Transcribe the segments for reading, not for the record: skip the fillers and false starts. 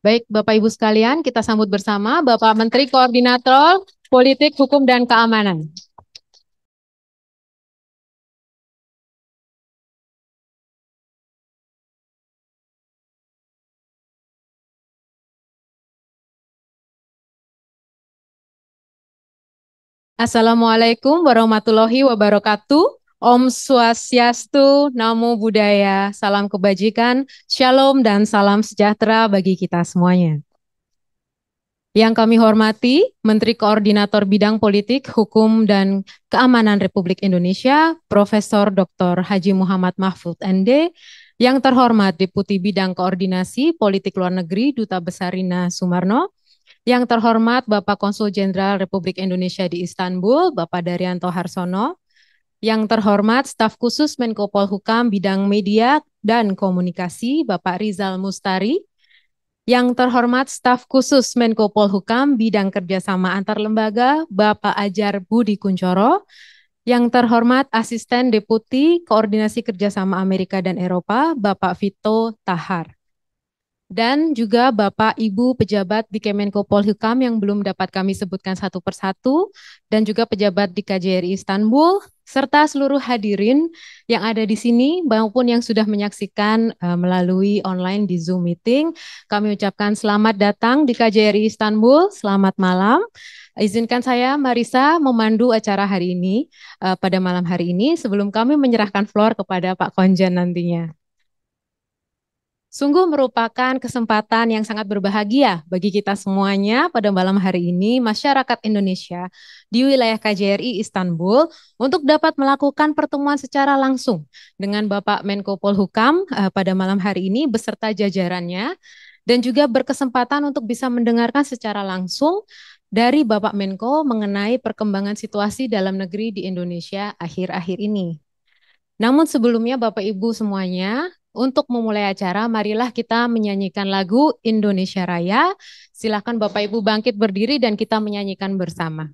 Baik, Bapak Ibu sekalian, kita sambut bersama Bapak Menteri Koordinator Politik, Hukum, dan Keamanan. Assalamualaikum warahmatullahi wabarakatuh. Om Swastiastu, Namo Buddhaya, salam kebajikan, shalom dan salam sejahtera bagi kita semuanya. Yang kami hormati, Menteri Koordinator Bidang Politik, Hukum, dan Keamanan Republik Indonesia, Profesor Dr. Haji Muhammad Mahfud MD, yang terhormat Deputi Bidang Koordinasi Politik Luar Negeri Duta Besar Rina Sumarno, yang terhormat Bapak Konsul Jenderal Republik Indonesia di Istanbul, Bapak Daryanto Harsono, yang terhormat Staf Khusus Menko Polhukam Bidang Media dan Komunikasi, Bapak Rizal Mustari, yang terhormat Staf Khusus Menko Polhukam Bidang Kerjasama Antar Lembaga, Bapak Ajar Budi Kuncoro, yang terhormat Asisten Deputi Koordinasi Kerjasama Amerika dan Eropa, Bapak Vito Tahar. Dan juga Bapak Ibu pejabat di Kemenko Polhukam yang belum dapat kami sebutkan satu persatu, dan juga pejabat di KJRI Istanbul, serta seluruh hadirin yang ada di sini maupun yang sudah menyaksikan melalui online di Zoom meeting. Kami ucapkan selamat datang di KJRI Istanbul, selamat malam. Izinkan saya Marisa memandu acara hari ini pada malam hari ini sebelum kami menyerahkan floor kepada Pak Konjen nantinya. Sungguh merupakan kesempatan yang sangat berbahagia bagi kita semuanya pada malam hari ini, masyarakat Indonesia di wilayah KJRI Istanbul, untuk dapat melakukan pertemuan secara langsung dengan Bapak Menko Polhukam pada malam hari ini beserta jajarannya, dan juga berkesempatan untuk bisa mendengarkan secara langsung dari Bapak Menko mengenai perkembangan situasi dalam negeri di Indonesia akhir-akhir ini. Namun sebelumnya Bapak Ibu semuanya, untuk memulai acara, marilah kita menyanyikan lagu Indonesia Raya. Silakan Bapak Ibu bangkit berdiri dan kita menyanyikan bersama.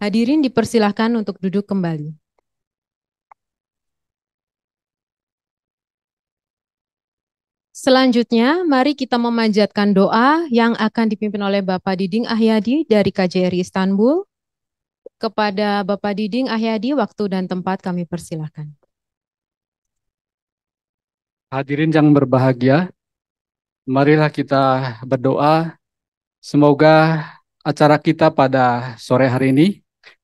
Hadirin dipersilahkan untuk duduk kembali. Selanjutnya, mari kita memanjatkan doa yang akan dipimpin oleh Bapak Diding Ahyadi dari KJRI Istanbul. Kepada Bapak Diding Ahyadi, waktu dan tempat kami persilahkan. Hadirin yang berbahagia, marilah kita berdoa semoga acara kita pada sore hari ini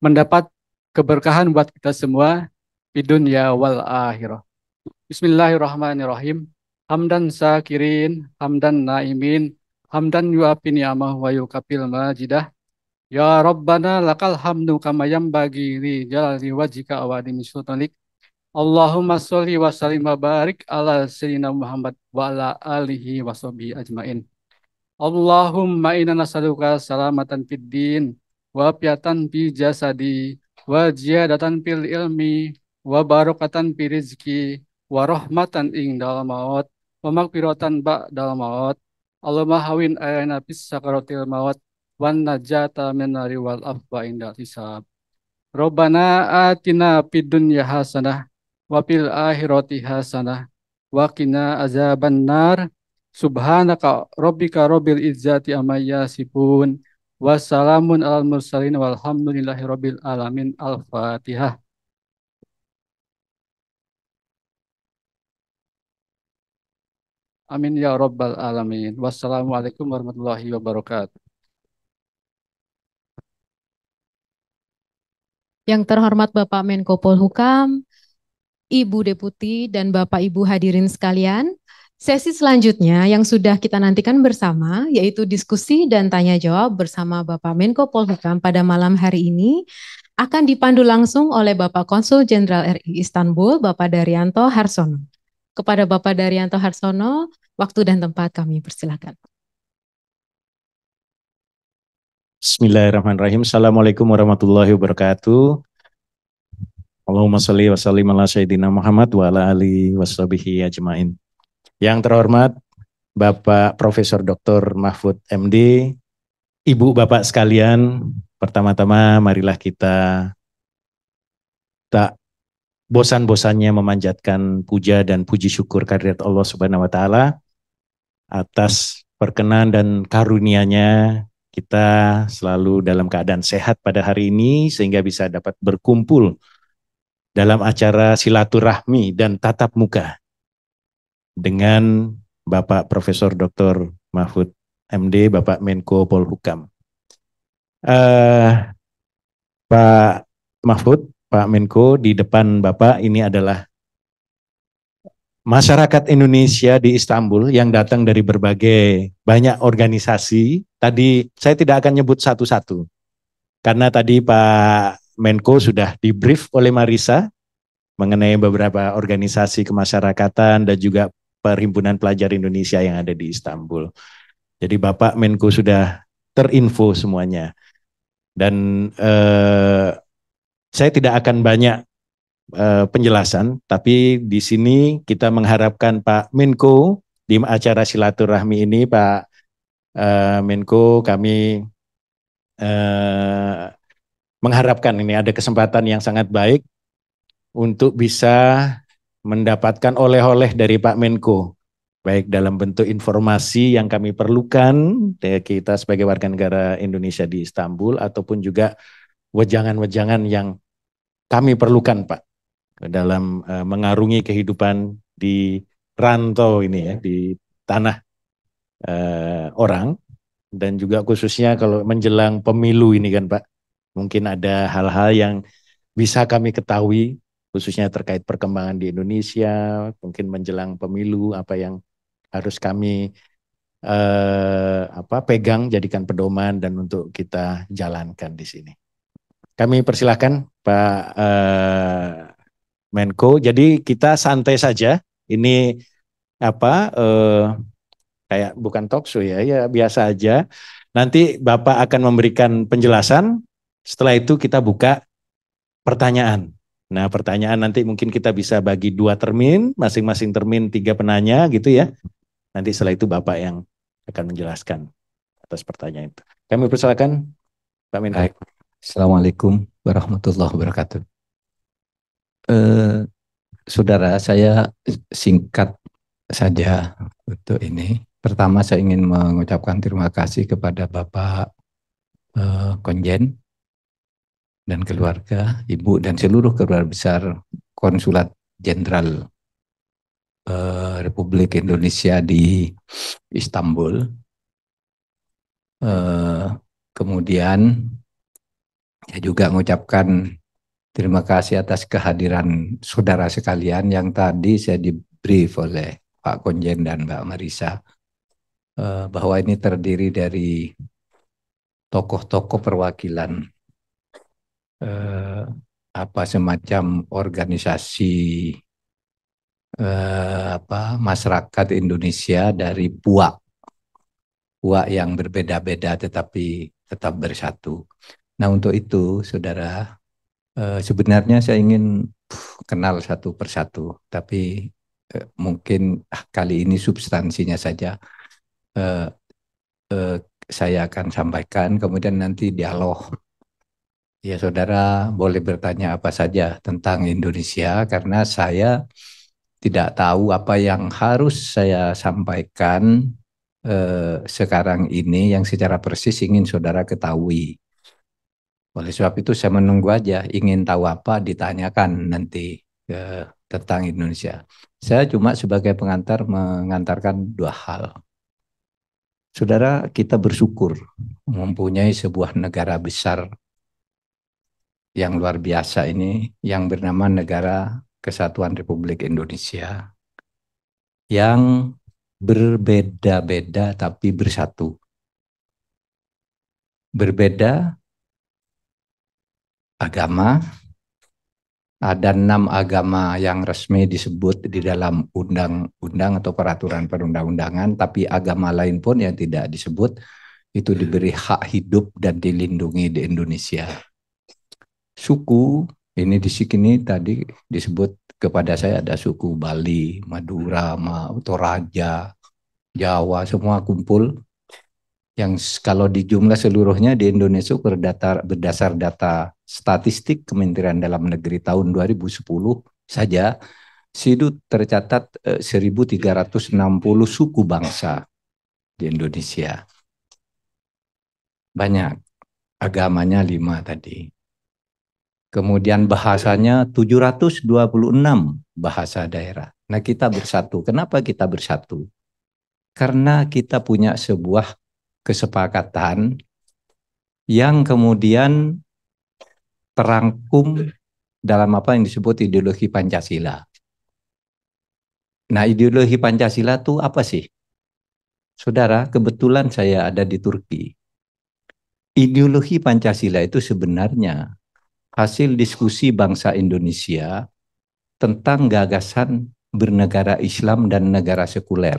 mendapat keberkahan buat kita semua di dunia wal akhirah. Bismillahirrahmanirrahim. Hamdan syakirin, hamdan naimin, hamdan yuafi ni'amah wa yukafil majidah. Ya Rabbana lakal hamdu kama yanbaghi li jalali wajhika wa adimi sultanik. Allahumma sholli wa sallim wa barik ala sayyidina Muhammad wa ala alihi wa sahbihi ajmain. Allahumma inna nas'aluka salamatan fid din wa afiatan fi jasadi wa ziyadatan fil ilmi wa barakatan fi rizki wa rahmatan indal maut wa maghfiratan ba'dal maut. Allahumma hawin ayana fis sakaratil maut wan najata min nari wal afwa indal hisab. Robbana atina fid dunya hasanah wa fil akhirati hasanah wa qina azabannar. Subhanaka rabbika rabbil izzati amma yasifun. Wassalamun alal mursalin walhamdulillahi rabbil alamin. Al-Fatihah. Amin ya rabbal alamin. Wassalamualaikum warahmatullahi wabarakatuh. Yang terhormat Bapak Menko Polhukam, Ibu Deputi, dan Bapak Ibu hadirin sekalian, sesi selanjutnya yang sudah kita nantikan bersama, yaitu diskusi dan tanya jawab bersama Bapak Menko Polhukam pada malam hari ini, akan dipandu langsung oleh Bapak Konsul Jenderal RI Istanbul, Bapak Daryanto Harsono. Kepada Bapak Daryanto Harsono, waktu dan tempat kami persilakan. Bismillahirrahmanirrahim. Assalamualaikum warahmatullahi wabarakatuh. Allahumma sholli wa sallim ala sayyidina Muhammad wa ala alihi washabihi ajmain. Yang terhormat Bapak Profesor Dr. Mahfud MD, Ibu Bapak sekalian, pertama-tama marilah kita tak bosan-bosannya memanjatkan puja dan puji syukur kehadirat Allah Subhanahu wa taala atas perkenan dan karunia-Nya kita selalu dalam keadaan sehat pada hari ini sehingga bisa dapat berkumpul dalam acara silaturahmi dan tatap muka dengan Bapak Profesor Dr. Mahfud MD, Bapak Menko Polhukam. Pak Mahfud, Pak Menko, di depan Bapak ini adalah masyarakat Indonesia di Istanbul yang datang dari berbagai banyak organisasi. Tadi saya tidak akan nyebut satu-satu, karena tadi Pak Menko sudah di-brief oleh Marisa mengenai beberapa organisasi kemasyarakatan dan juga Perhimpunan Pelajar Indonesia yang ada di Istanbul. Jadi Bapak Menko sudah terinfo semuanya. Dan saya tidak akan banyak penjelasan, tapi di sini kita mengharapkan Pak Menko di acara silaturahmi ini, Pak Menko, kami mengharapkan ini ada kesempatan yang sangat baik untuk bisa mendapatkan oleh-oleh dari Pak Menko, baik dalam bentuk informasi yang kami perlukan kita sebagai warga negara Indonesia di Istanbul, ataupun juga wejangan-wejangan yang kami perlukan, Pak, dalam mengarungi kehidupan di rantau ini ya, di tanah orang, dan juga khususnya kalau menjelang pemilu ini kan Pak, mungkin ada hal-hal yang bisa kami ketahui khususnya terkait perkembangan di Indonesia, mungkin menjelang pemilu apa yang harus kami pegang, jadikan pedoman dan untuk kita jalankan di sini. Kami persilahkan Pak Menko. Jadi kita santai saja. Ini kayak bukan talk show ya, ya biasa aja. Nanti Bapak akan memberikan penjelasan. Setelah itu kita buka pertanyaan. Nah, pertanyaan nanti mungkin kita bisa bagi 2 termin, masing-masing termin 3 penanya gitu ya. Nanti setelah itu Bapak yang akan menjelaskan atas pertanyaan itu. Kami persilakan Pak Menko. Baik. Assalamualaikum warahmatullahi wabarakatuh. Saudara, saya singkat saja untuk ini. Pertama, saya ingin mengucapkan terima kasih kepada Bapak Konjen dan keluarga, Ibu dan seluruh keluarga besar Konsulat Jenderal Republik Indonesia di Istanbul. Kemudian saya juga mengucapkan terima kasih atas kehadiran saudara sekalian yang tadi saya di-brief oleh Pak Konjen dan Mbak Marisa bahwa ini terdiri dari tokoh-tokoh perwakilan semacam organisasi masyarakat Indonesia dari puak yang berbeda-beda tetapi tetap bersatu. Nah, untuk itu, saudara, sebenarnya saya ingin kenal satu persatu, tapi mungkin kali ini substansinya saja saya akan sampaikan, kemudian nanti dialog. Ya, saudara boleh bertanya apa saja tentang Indonesia, karena saya tidak tahu apa yang harus saya sampaikan sekarang ini yang secara persis ingin saudara ketahui. Oleh sebab itu saya menunggu aja, ingin tahu apa ditanyakan nanti tentang Indonesia. Saya cuma sebagai pengantar mengantarkan dua hal. Saudara, kita bersyukur mempunyai sebuah negara besar yang luar biasa ini, yang bernama Negara Kesatuan Republik Indonesia, yang berbeda-beda tapi bersatu. Berbeda agama, ada 6 agama yang resmi disebut di dalam undang-undang atau peraturan perundang-undangan, tapi agama lain pun yang tidak disebut itu diberi hak hidup dan dilindungi di Indonesia. Suku, ini di sini tadi disebut kepada saya ada suku Bali, Madura, Toraja, Jawa, semua kumpul. Yang kalau dijumlah seluruhnya di Indonesia berdasar data statistik Kementerian Dalam Negeri tahun 2010 saja, situ tercatat 1.360 suku bangsa di Indonesia. Banyak, agamanya 5 tadi. Kemudian bahasanya 726 bahasa daerah. Nah, kita bersatu. Kenapa kita bersatu? Karena kita punya sebuah kesepakatan yang kemudian terangkum dalam apa yang disebut ideologi Pancasila. Nah, ideologi Pancasila itu apa sih? Saudara, kebetulan saya ada di Turki. Ideologi Pancasila itu sebenarnya hasil diskusi bangsa Indonesia tentang gagasan bernegara Islam dan negara sekuler.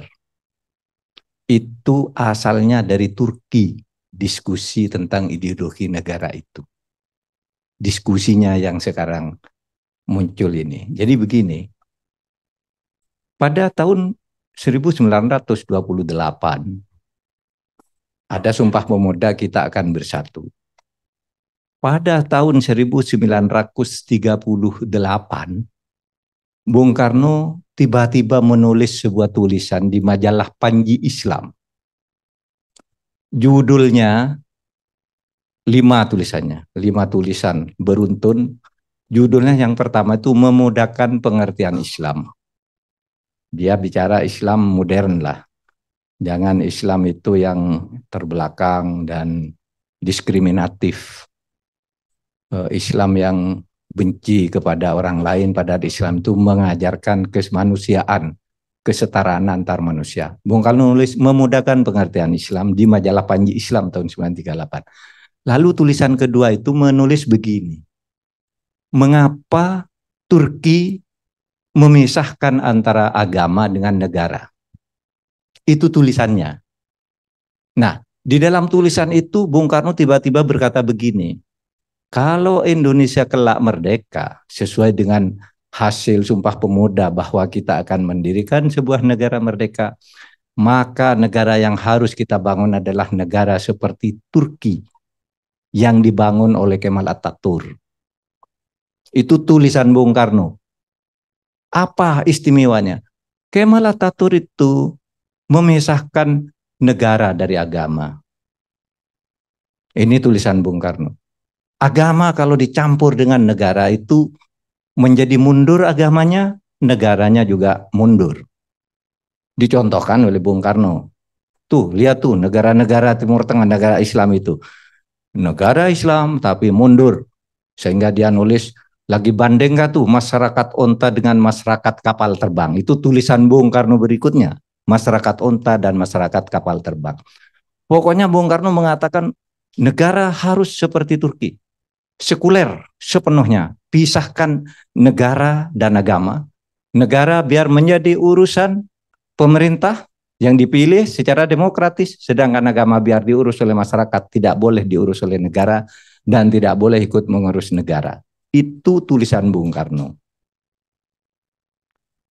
Itu asalnya dari Turki, diskusi tentang ideologi negara itu. Diskusinya yang sekarang muncul ini. Jadi begini, pada tahun 1928 ada Sumpah Pemuda Kita Akan Bersatu. Pada tahun 1938, Bung Karno tiba-tiba menulis sebuah tulisan di majalah Panji Islam. Judulnya 5 tulisan beruntun. Judulnya yang pertama itu Memudahkan Pengertian Islam. Dia bicara Islam modern lah. Jangan Islam itu yang terbelakang dan diskriminatif. Islam yang benci kepada orang lain, padahal Islam itu mengajarkan kemanusiaan, kesetaraan antar manusia. Bung Karno nulis Memudahkan Pengertian Islam di majalah Panji Islam tahun 1938. Lalu tulisan kedua itu menulis begini, mengapa Turki memisahkan antara agama dengan negara? Itu tulisannya. Nah, di dalam tulisan itu Bung Karno tiba-tiba berkata begini, kalau Indonesia kelak merdeka sesuai dengan hasil Sumpah Pemuda bahwa kita akan mendirikan sebuah negara merdeka, maka negara yang harus kita bangun adalah negara seperti Turki yang dibangun oleh Kemal Atatürk. Itu tulisan Bung Karno. Apa istimewanya? Kemal Atatürk itu memisahkan negara dari agama. Ini tulisan Bung Karno. Agama kalau dicampur dengan negara itu menjadi mundur agamanya, negaranya juga mundur. Dicontohkan oleh Bung Karno. Tuh, lihat tuh negara-negara Timur Tengah, negara Islam itu. Negara Islam tapi mundur. Sehingga dia nulis, lagi banding gak tuh masyarakat onta dengan masyarakat kapal terbang. Itu tulisan Bung Karno berikutnya. Masyarakat onta dan masyarakat kapal terbang. Pokoknya Bung Karno mengatakan negara harus seperti Turki. Sekuler sepenuhnya. pisahkan negara dan agama. Negara biar menjadi urusan pemerintah yang dipilih secara demokratis, sedangkan agama biar diurus oleh masyarakat, tidak boleh diurus oleh negara dan tidak boleh ikut mengurus negara. Itu tulisan Bung Karno.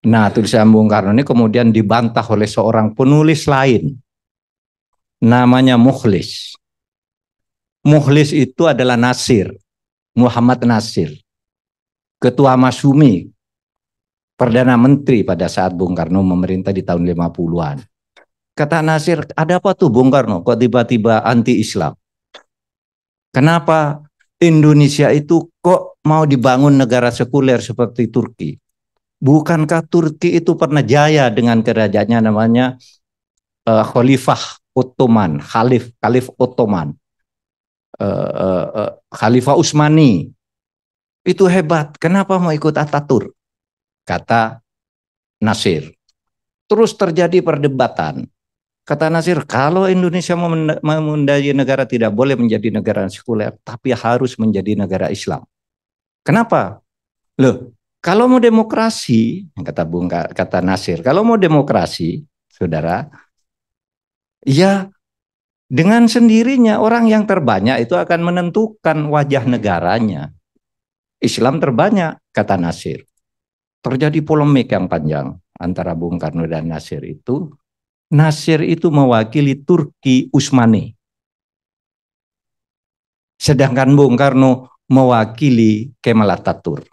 Nah, tulisan Bung Karno ini kemudian dibantah oleh seorang penulis lain, namanya Mukhlis. Mukhlis itu adalah Nasir, Muhammad Nasir, Ketua Masyumi, Perdana Menteri pada saat Bung Karno memerintah di tahun 50-an. Kata Nasir, ada apa tuh Bung Karno kok tiba-tiba anti-Islam? Kenapa Indonesia itu kok mau dibangun negara sekuler seperti Turki? Bukankah Turki itu pernah jaya dengan kerajaannya namanya Khalifah Ottoman, Khalif Ottoman, Khalifah Utsmani. Itu hebat, kenapa mau ikut Ataturk? Kata Nasir. Terus terjadi perdebatan. Kata Nasir, kalau Indonesia mau menjadi negara tidak boleh menjadi negara sekuler, tapi harus menjadi negara Islam. Kenapa? Loh, kalau mau demokrasi, kata Nasir, kalau mau demokrasi, saudara, ya dengan sendirinya orang yang terbanyak itu akan menentukan wajah negaranya. Islam terbanyak, kata Nasir. Terjadi polemik yang panjang antara Bung Karno dan Nasir itu. Nasir itu mewakili Turki Utsmani. Sedangkan Bung Karno mewakili Kemal Atatürk.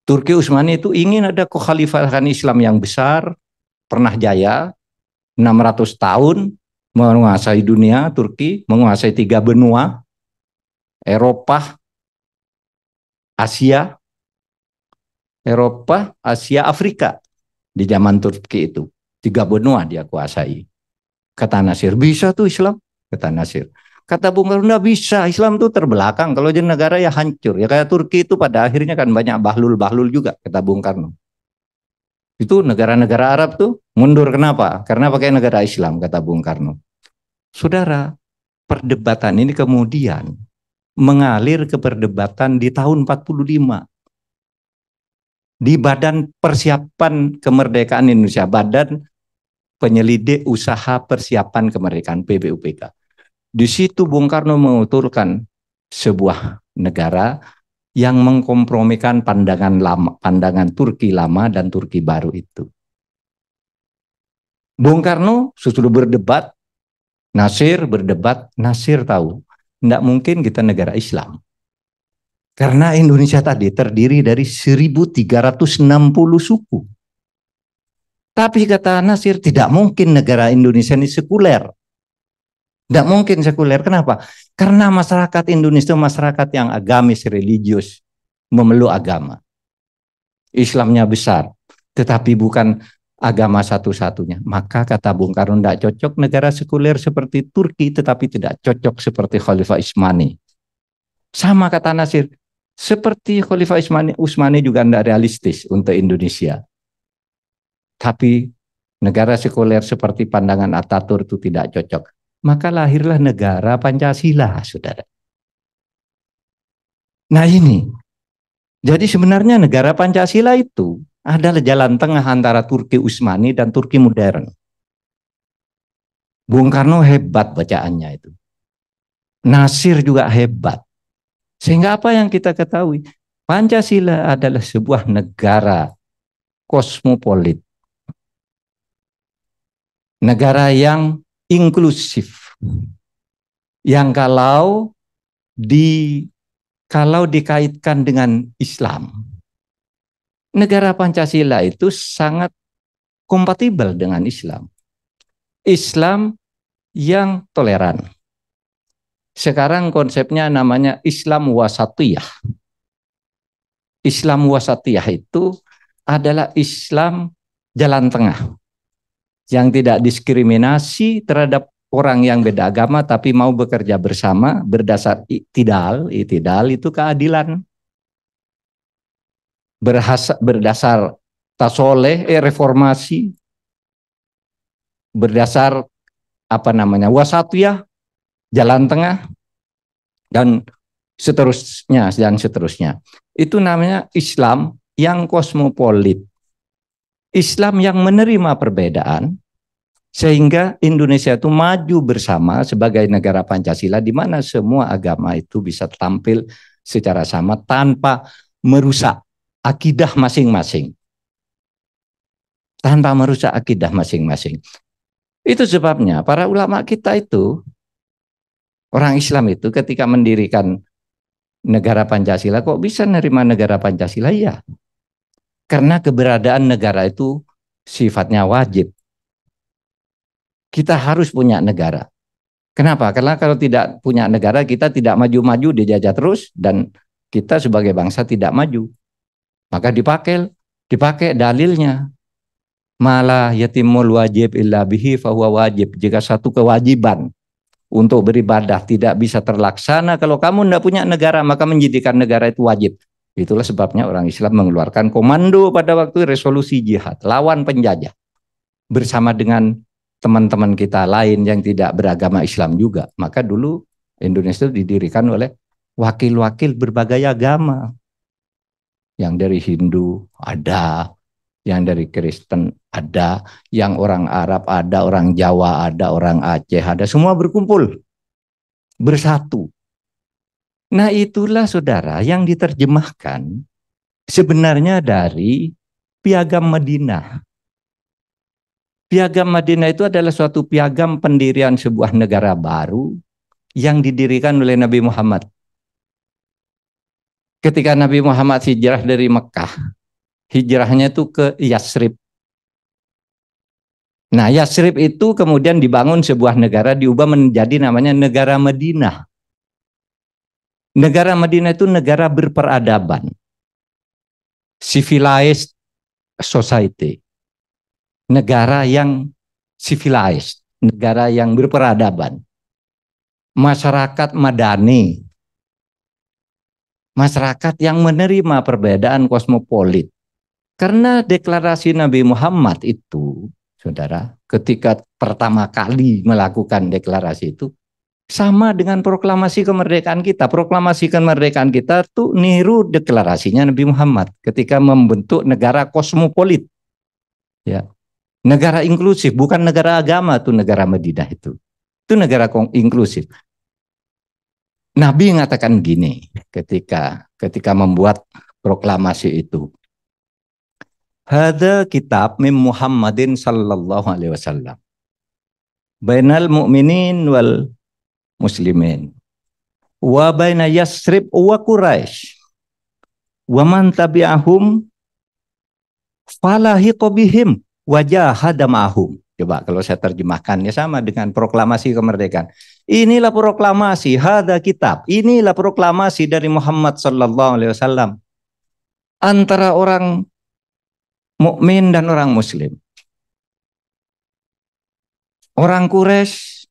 Turki Utsmani itu ingin ada kekhalifahan Islam yang besar, pernah jaya, 600 tahun, menguasai dunia. Turki menguasai 3 benua, Eropa, Asia, Afrika. Di zaman Turki itu 3 benua dia kuasai. Kata Nasir, bisa tuh Islam? Kata Nasir. Kata Bung Karno, enggak bisa. Islam tuh terbelakang. Kalau jadi negara ya hancur. Ya kayak Turki itu pada akhirnya kan banyak bahlul-bahlul juga, kata Bung Karno. Itu negara-negara Arab tuh mundur. Kenapa? Karena pakai negara Islam, kata Bung Karno. Saudara, perdebatan ini kemudian mengalir ke perdebatan di tahun 45. Di Badan Persiapan Kemerdekaan Indonesia, Badan Penyelidik Usaha Persiapan Kemerdekaan, PBUPK. Di situ Bung Karno mengusulkan sebuah negara yang mengkompromikan pandangan Turki lama dan Turki baru itu. Bung Karno sudah berdebat, Nasir berdebat, Nasir tahu tidak mungkin kita negara Islam. Karena Indonesia tadi terdiri dari 1.360 suku. Tapi kata Nasir, tidak mungkin negara Indonesia ini sekuler. Tidak mungkin sekuler. Kenapa? Karena masyarakat Indonesia masyarakat yang agamis, religius, memeluk agama. Islamnya besar, tetapi bukan agama satu-satunya. Maka kata Bung Karno, tidak cocok negara sekuler seperti Turki, tetapi tidak cocok seperti Khalifah Utsmani. Sama kata Nasir, seperti Khalifah Utsmani juga tidak realistis untuk Indonesia. Tapi negara sekuler seperti pandangan Ataturk itu tidak cocok. Maka lahirlah negara Pancasila, saudara. Nah ini, jadi sebenarnya negara Pancasila itu adalah jalan tengah antara Turki Utsmani dan Turki modern. Bung Karno hebat bacaannya itu. Nasir juga hebat. Sehingga apa yang kita ketahui? Pancasila adalah sebuah negara kosmopolit. Negara yang inklusif. Yang kalau dikaitkan dengan Islam, negara Pancasila itu sangat kompatibel dengan Islam. Islam yang toleran. Sekarang konsepnya namanya Islam wasatiyah. Islam wasatiyah itu adalah Islam jalan tengah. Yang tidak diskriminasi terhadap orang yang beda agama tapi mau bekerja bersama berdasar itidal itu keadilan. Berdasar tasoleh, reformasi. Berdasar wasatiyah, jalan tengah, dan seterusnya dan seterusnya. Itu namanya Islam yang kosmopolit. Islam yang menerima perbedaan, sehingga Indonesia itu maju bersama sebagai negara Pancasila di mana semua agama itu bisa tampil secara sama tanpa merusak akidah masing-masing. Tanpa merusak akidah masing-masing. Itu sebabnya para ulama kita itu, orang Islam itu ketika mendirikan negara Pancasila, kok bisa nerima negara Pancasila? Ya, karena keberadaan negara itu sifatnya wajib. Kita harus punya negara. Kenapa? Karena kalau tidak punya negara, kita tidak maju-maju, dijajah terus, dan kita sebagai bangsa tidak maju. Maka dipakai dalilnya. Malah yatimul wajib illa bihi fahuwa wajib. Jika satu kewajiban untuk beribadah tidak bisa terlaksana, kalau kamu tidak punya negara, maka menjadikan negara itu wajib. Itulah sebabnya orang Islam mengeluarkan komando pada waktu resolusi jihad, lawan penjajah. Bersama dengan teman-teman kita lain yang tidak beragama Islam juga. Maka dulu Indonesia didirikan oleh wakil-wakil berbagai agama. Yang dari Hindu ada, yang dari Kristen ada, yang orang Arab ada, orang Jawa ada, orang Aceh ada, semua berkumpul, bersatu. Nah itulah saudara yang diterjemahkan sebenarnya dari Piagam Madinah. Piagam Madinah itu adalah suatu piagam pendirian sebuah negara baru yang didirikan oleh Nabi Muhammad. Ketika Nabi Muhammad hijrah dari Mekah, hijrahnya itu ke Yasrib. Nah, Yasrib itu kemudian dibangun sebuah negara, diubah menjadi namanya negara Madinah. Negara Madinah itu negara berperadaban. Civilized society. Negara yang civilized, negara yang berperadaban. Masyarakat madani. Masyarakat yang menerima perbedaan kosmopolit. Karena deklarasi Nabi Muhammad itu, saudara, ketika pertama kali melakukan deklarasi itu, sama dengan proklamasi kemerdekaan kita. Proklamasi kemerdekaan kita tuh niru deklarasinya Nabi Muhammad ketika membentuk negara kosmopolit. Ya. Negara inklusif, bukan negara agama tuh negara Madinah itu. Itu negara inklusif. Nabi mengatakan gini ketika membuat proklamasi itu. Hada kitab min Muhammadin sallallahu alaihi wasallam. Bainal mu'minin wal muslimin. Wa baina Yasrib wa Quraisy. Wa man tabi'ahum falahiqa bihim wajahada ma'hum. Coba kalau saya terjemahkan ya sama dengan proklamasi kemerdekaan. Inilah proklamasi, hada kitab. Inilah proklamasi dari Muhammad sallallahu alaihi wasallam antara orang mukmin dan orang muslim. Orang Quraisy,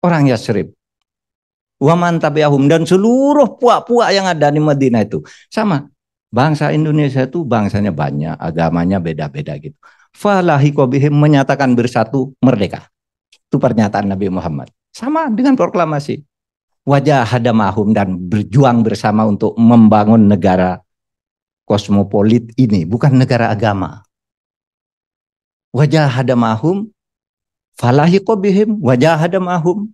orang Yasrib. Wa man tabi'ahum, dan seluruh puak-puak yang ada di Madinah itu sama. Bangsa Indonesia itu bangsanya banyak, agamanya beda-beda gitu. Falahiqa bihim, menyatakan bersatu merdeka. Itu pernyataan Nabi Muhammad. Sama dengan proklamasi. Wajahada ma'hum, dan berjuang bersama untuk membangun negara kosmopolit ini, bukan negara agama. Wajahada ma'hum, falahiqa bihim, wajahada ma'hum.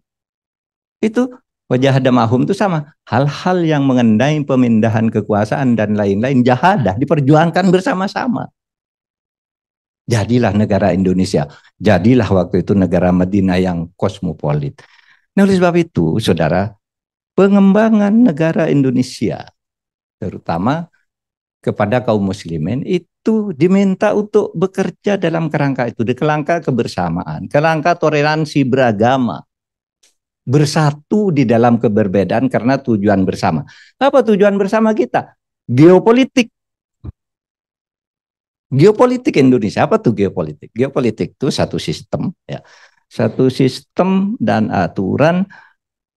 Itu wajahada ma'hum itu sama. Hal-hal yang mengenai pemindahan kekuasaan dan lain-lain, jahadah, diperjuangkan bersama-sama. Jadilah negara Indonesia. Jadilah waktu itu negara Madinah yang kosmopolit. Nah, oleh sebab itu, saudara, pengembangan negara Indonesia, terutama kepada kaum muslimin, itu diminta untuk bekerja dalam kerangka itu, di kerangka kebersamaan, kerangka toleransi beragama, bersatu di dalam keberbedaan karena tujuan bersama. Apa tujuan bersama kita? Geopolitik. Geopolitik Indonesia, apa tuh geopolitik? Geopolitik itu satu sistem, ya, satu sistem dan aturan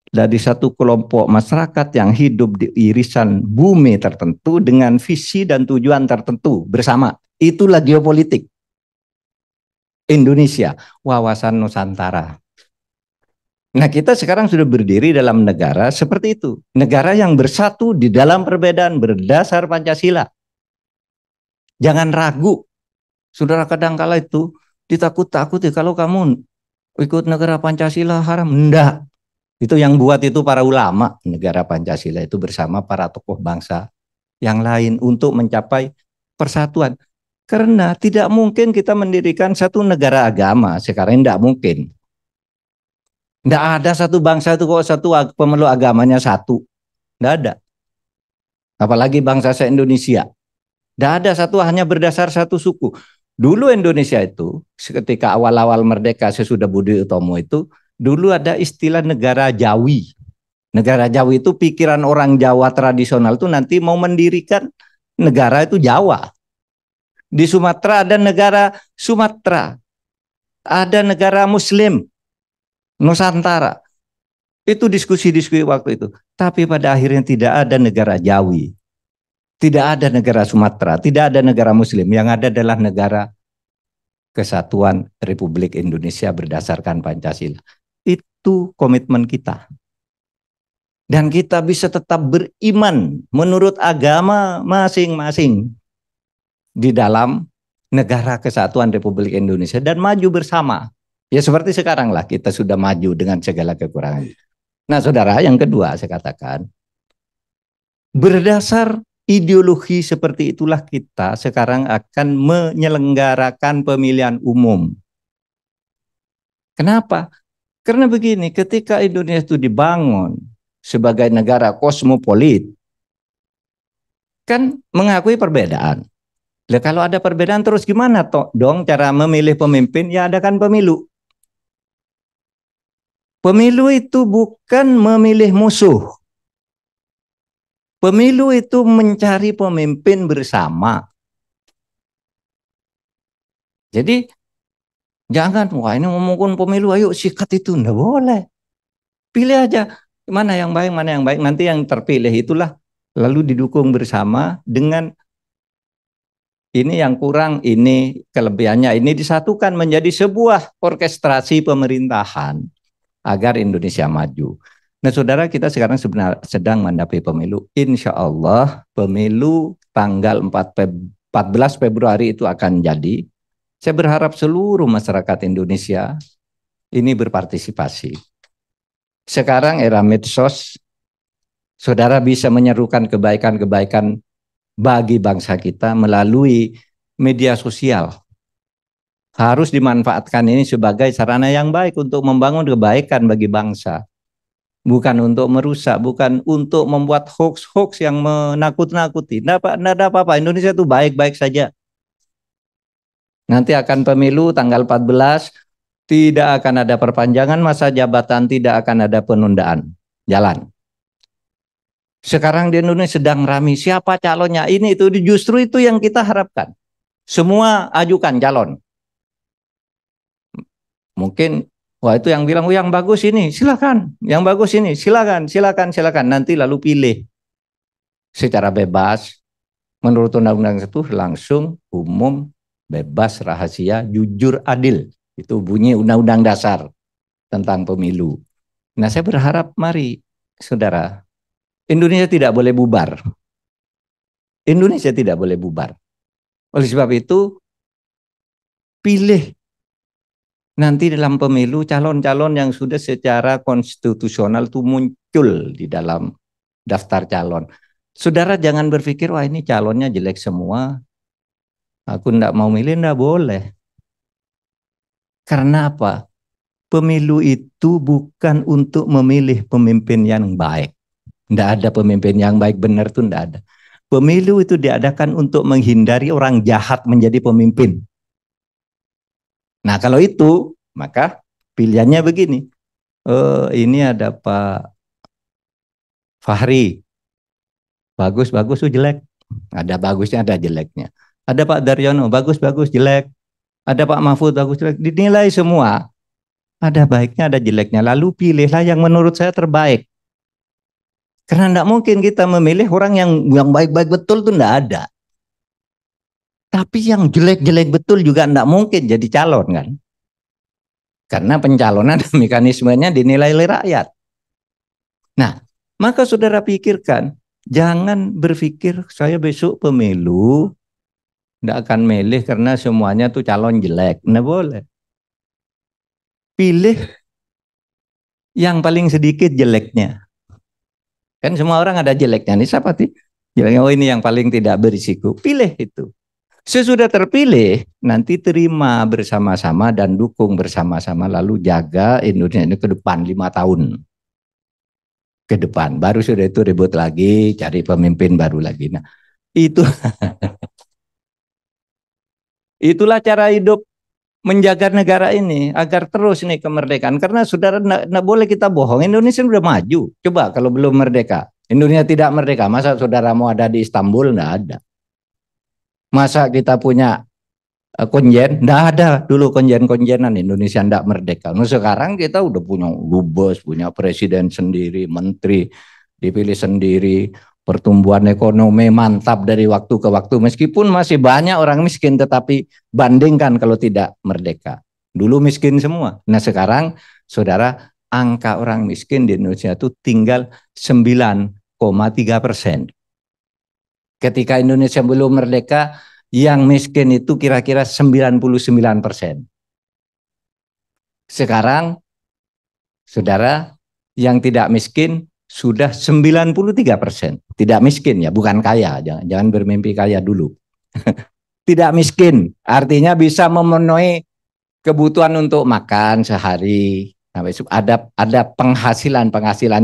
dari satu kelompok masyarakat yang hidup di irisan bumi tertentu dengan visi dan tujuan tertentu bersama. Itulah geopolitik Indonesia, wawasan Nusantara. Nah, kita sekarang sudah berdiri dalam negara seperti itu. Negara yang bersatu di dalam perbedaan berdasar Pancasila. Jangan ragu. Saudara, kadang-kala itu ditakut-takuti kalau kamu ikut negara Pancasila haram. Enggak. Itu yang buat itu para ulama negara Pancasila itu bersama para tokoh bangsa yang lain untuk mencapai persatuan. Karena tidak mungkin kita mendirikan satu negara agama. Sekarang tidak mungkin. Tidak ada satu bangsa itu kok satu pemeluk agamanya satu. Tidak ada. Apalagi bangsa se-Indonesia. Tidak ada satu hanya berdasar satu suku. Dulu Indonesia itu ketika awal-awal merdeka sesudah Budi Utomo itu dulu ada istilah negara Jawi. Negara Jawi itu pikiran orang Jawa tradisional itu nanti mau mendirikan negara itu Jawa. Di Sumatera ada negara Sumatera. Ada negara Muslim Nusantara. Itu diskusi-diskusi waktu itu. Tapi pada akhirnya tidak ada negara Jawi. Tidak ada negara Sumatera, tidak ada negara Muslim. Yang ada adalah negara Kesatuan Republik Indonesia berdasarkan Pancasila. Itu komitmen kita. Dan kita bisa tetap beriman menurut agama masing-masing di dalam negara Kesatuan Republik Indonesia dan maju bersama. Ya seperti sekarang lah kita sudah maju dengan segala kekurangan. Nah saudara, yang kedua saya katakan, berdasar ideologi seperti itulah kita sekarang akan menyelenggarakan pemilihan umum. Kenapa? Karena begini, ketika Indonesia itu dibangun sebagai negara kosmopolit, kan mengakui perbedaan. Nah, kalau ada perbedaan terus gimana dong cara memilih pemimpin? Ya adakan pemilu. Pemilu itu bukan memilih musuh. Pemilu itu mencari pemimpin bersama. Jadi jangan, wah ini ngomongin pemilu, ayo sikat itu, enggak boleh. Pilih aja mana yang baik, mana yang baik. Nanti yang terpilih itulah lalu didukung bersama dengan ini yang kurang, ini kelebihannya, ini disatukan menjadi sebuah orkestrasi pemerintahan agar Indonesia maju. Nah saudara, kita sekarang sebenarnya sedang menghadapi pemilu. Insya Allah pemilu tanggal 14 Februari itu akan jadi. Saya berharap seluruh masyarakat Indonesia ini berpartisipasi. Sekarang era medsos, saudara bisa menyerukan kebaikan-kebaikan bagi bangsa kita melalui media sosial. Harus dimanfaatkan ini sebagai sarana yang baik untuk membangun kebaikan bagi bangsa. Bukan untuk merusak, bukan untuk membuat hoax-hoax yang menakut-nakuti. Tidak ada apa-apa, Indonesia itu baik-baik saja. Nanti akan pemilu tanggal 14, tidak akan ada perpanjangan masa jabatan, tidak akan ada penundaan. Jalan. Sekarang di Indonesia sedang ramai, siapa calonnya? Ini itu justru itu yang kita harapkan. Semua ajukan calon. Mungkin wah itu yang bilang, oh yang bagus ini, silakan. Yang bagus ini, silakan. Nanti lalu pilih secara bebas. Menurut undang-undang itu langsung, umum, bebas, rahasia, jujur, adil. Itu bunyi undang-undang dasar tentang pemilu. Nah saya berharap mari saudara, Indonesia tidak boleh bubar. Indonesia tidak boleh bubar. Oleh sebab itu, pilih nanti dalam pemilu calon-calon yang sudah secara konstitusional itu muncul di dalam daftar calon. Saudara jangan berpikir, wah ini calonnya jelek semua, aku enggak mau milih, enggak boleh. Karena apa? Pemilu itu bukan untuk memilih pemimpin yang baik. Enggak ada pemimpin yang baik benar itu enggak ada. Pemilu itu diadakan untuk menghindari orang jahat menjadi pemimpin. Nah kalau itu, maka pilihannya begini. Ini ada Pak Fahri. Bagus, jelek. Ada bagusnya, ada jeleknya. Ada Pak Daryono, bagus, jelek. Ada Pak Mahfud, bagus, jelek. Dinilai semua. Ada baiknya, ada jeleknya. Lalu pilihlah yang menurut saya terbaik. Karena tidak mungkin kita memilih orang yang baik-baik betul itu tidak ada. Tapi yang jelek-jelek betul juga tidak mungkin jadi calon kan. Karena pencalonan mekanismenya dinilai oleh rakyat. Nah, maka saudara pikirkan, jangan berpikir saya besok pemilu tidak akan milih karena semuanya tuh calon jelek. Nggak boleh. Pilih yang paling sedikit jeleknya. Kan semua orang ada jeleknya. Ini siapa sih? Jeleknya, oh ini yang paling tidak berisiko. Pilih itu. Sesudah terpilih, nanti terima bersama-sama dan dukung bersama-sama. Lalu jaga Indonesia ini ke depan 5 tahun. Ke depan. Baru sudah itu ribut lagi, cari pemimpin baru lagi. Nah, itulah cara hidup menjaga negara ini agar terus nih kemerdekaan. Karena saudara nggak boleh kita bohong. Indonesia sudah maju. Coba kalau belum merdeka, Indonesia tidak merdeka. Masa saudara mau ada di Istanbul? Nggak ada. Masa kita punya konjen? Nggak ada dulu konjen-konjenan Indonesia nggak merdeka. Nah sekarang kita udah punya dubes, punya presiden sendiri, menteri dipilih sendiri, pertumbuhan ekonomi mantap dari waktu ke waktu. Meskipun masih banyak orang miskin, tetapi bandingkan kalau tidak merdeka. Dulu miskin semua. Nah sekarang saudara, angka orang miskin di Indonesia itu tinggal 9,3%. Ketika Indonesia belum merdeka, yang miskin itu kira-kira 99%. Sekarang, saudara, yang tidak miskin sudah 93%. Tidak miskin ya, bukan kaya. Jangan bermimpi kaya dulu. Tidak miskin, artinya bisa memenuhi kebutuhan untuk makan sehari. Ada penghasilan